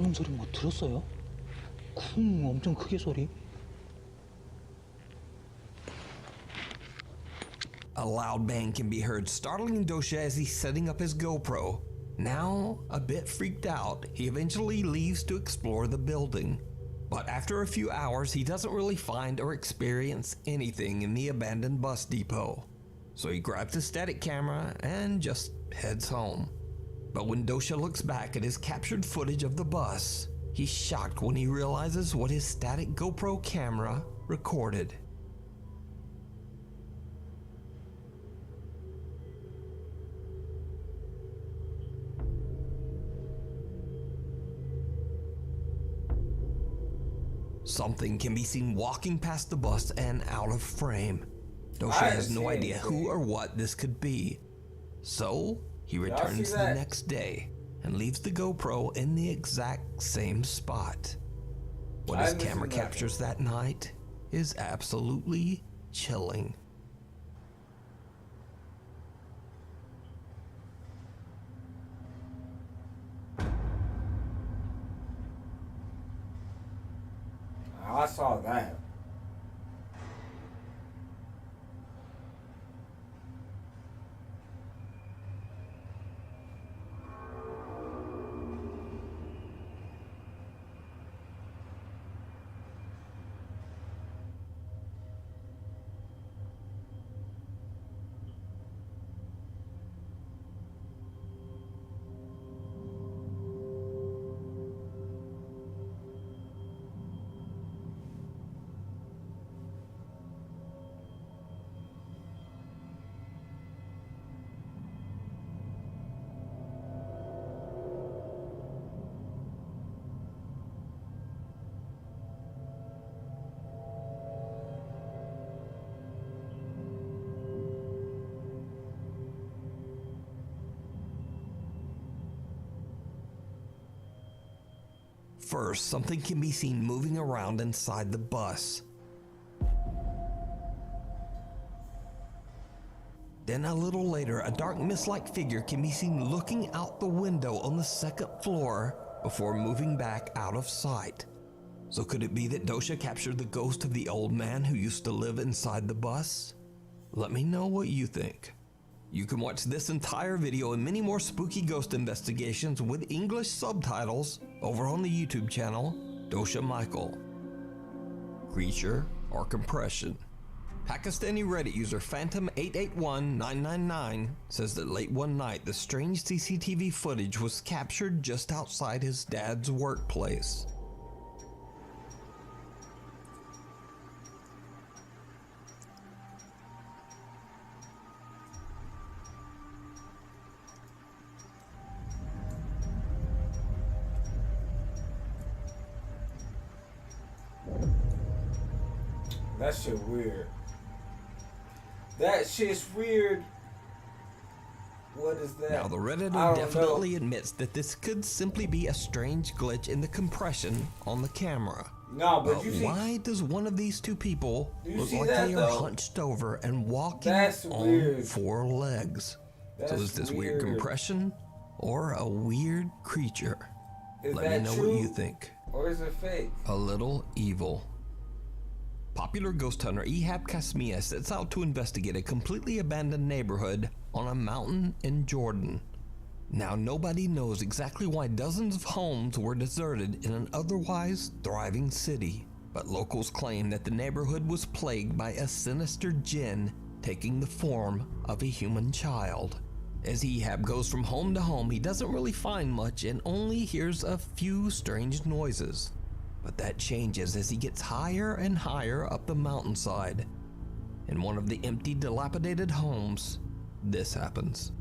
방금 소리 뭐 들었어요? 쿵 엄청 크게 소리. A loud bang can be heard, startling Dosha as he's setting up his GoPro. Now, a bit freaked out, he eventually leaves to explore the building. But after a few hours, he doesn't really find or experience anything in the abandoned bus depot. So he grabs his static camera and just heads home. But when Dosha looks back at his captured footage of the bus, he's shocked when he realizes what his static GoPro camera recorded. Something can be seen walking past the bus and out of frame. Dosha has no idea who or what this could be. So, he returns the next day and leaves the GoPro in the exact same spot. What his camera captures that night is absolutely chilling. I saw that. First, something can be seen moving around inside the bus. Then a little later, a dark mist-like figure can be seen looking out the window on the second floor before moving back out of sight. So could it be that Dosha captured the ghost of the old man who used to live inside the bus? Let me know what you think. You can watch this entire video and many more spooky ghost investigations with English subtitles over on the YouTube channel Dosha Michael. Creature or compression? Pakistani Reddit user Phantom881999 says that late one night the strange CCTV footage was captured just outside his dad's workplace. That shit weird. That shit's weird. What is that? Now, the Redditor definitely admits that this could simply be a strange glitch in the compression on the camera. No, but you see, why does one of these two people look like that, they are hunched over and walking on 4 legs? So is this weird compression or a weird creature? Let me know what you think. Or is it fake? A little evil. Popular ghost hunter Ehab Kasmia sets out to investigate a completely abandoned neighborhood on a mountain in Jordan. Now, nobody knows exactly why dozens of homes were deserted in an otherwise thriving city, but locals claim that the neighborhood was plagued by a sinister jinn taking the form of a human child. As Ehab goes from home to home, he doesn't really find much and only hears a few strange noises. But that changes as he gets higher and higher up the mountainside. In one of the empty, dilapidated homes, this happens.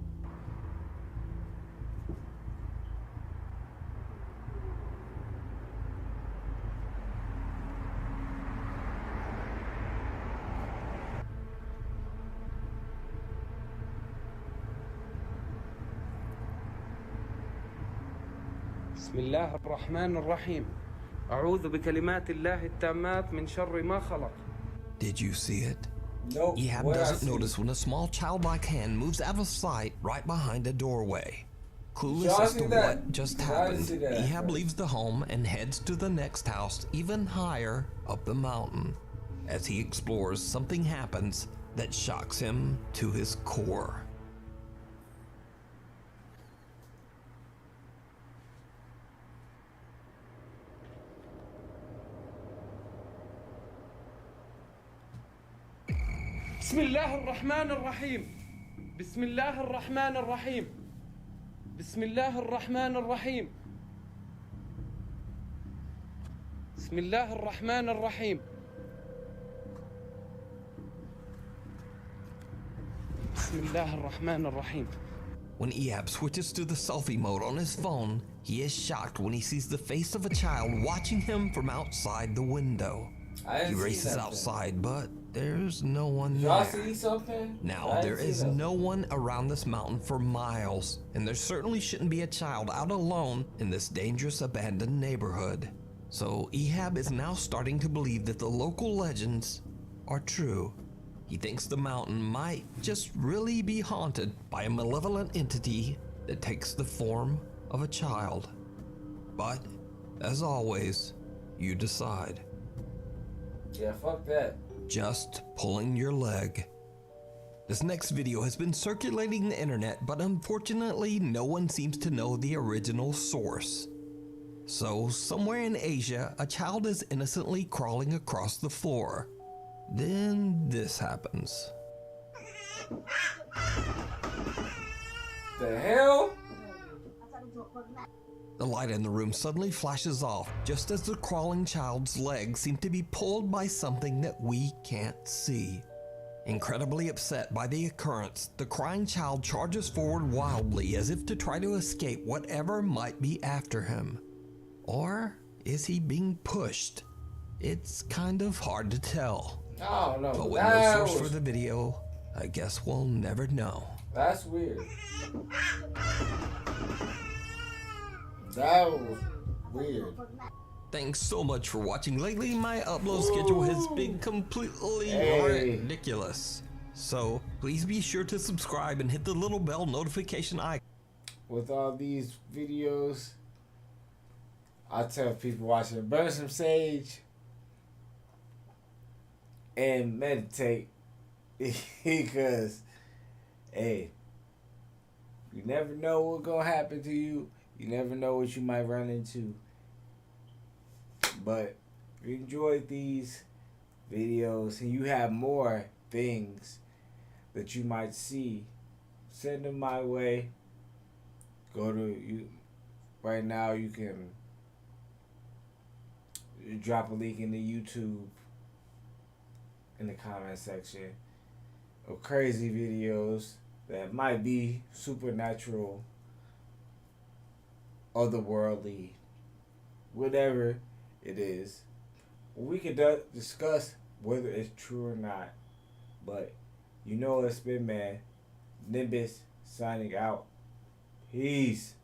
بسم الله الرحمن الرحيم أعوذ بكلمات الله التامات من شر ما خلق. Did you see it? Nope. Ehab doesn't notice when a small childlike hand moves out of sight right behind a doorway. Clueless as to what just happened, Ehab leaves the home and heads to the next house even higher up the mountain. As he explores, something happens that shocks him to his core. بسم الله الرحمن الرحيم بسم الله الرحمن الرحيم بسم الله الرحمن الرحيم بسم الله الرحمن الرحيم بسم الله الرحمن الرحيم. When Ehab switches to the selfie mode on his phone, he is shocked when he sees the face of a child watching him from outside the window. He races outside, but there's no one there. Y'all see something? Now, there is no one around this mountain for miles, and there certainly shouldn't be a child out alone in this dangerous abandoned neighborhood. So Ehab is now starting to believe that the local legends are true. He thinks the mountain might just really be haunted by a malevolent entity that takes the form of a child. But, as always, you decide. Yeah, fuck that. Just pulling your leg. This next video has been circulating the internet, but unfortunately no one seems to know the original source. So, somewhere in Asia, a child is innocently crawling across the floor. Then this happens. The hell? The light in the room suddenly flashes off, just as the crawling child's legs seem to be pulled by something that we can't see. Incredibly upset by the occurrence, the crying child charges forward wildly as if to try to escape whatever might be after him. Or is he being pushed? It's kind of hard to tell. I don't know. But with no source for the video, I guess we'll never know. That's weird. That was weird. Thanks so much for watching. Lately, my upload schedule has been completely ridiculous. So, please be sure to subscribe and hit the little bell notification icon. With all these videos, I tell people watching to burn some sage and meditate. Because, hey, you never know what's going to happen to you. You never know what you might run into. But if you enjoyed these videos and you have more things that you might see, send them my way. Go to you right now. You can drop a link in the YouTube in the comment section of crazy videos that might be supernatural, otherworldly, whatever it is. We can discuss whether it's true or not, but You know it's been man. Nimbus signing out. Peace.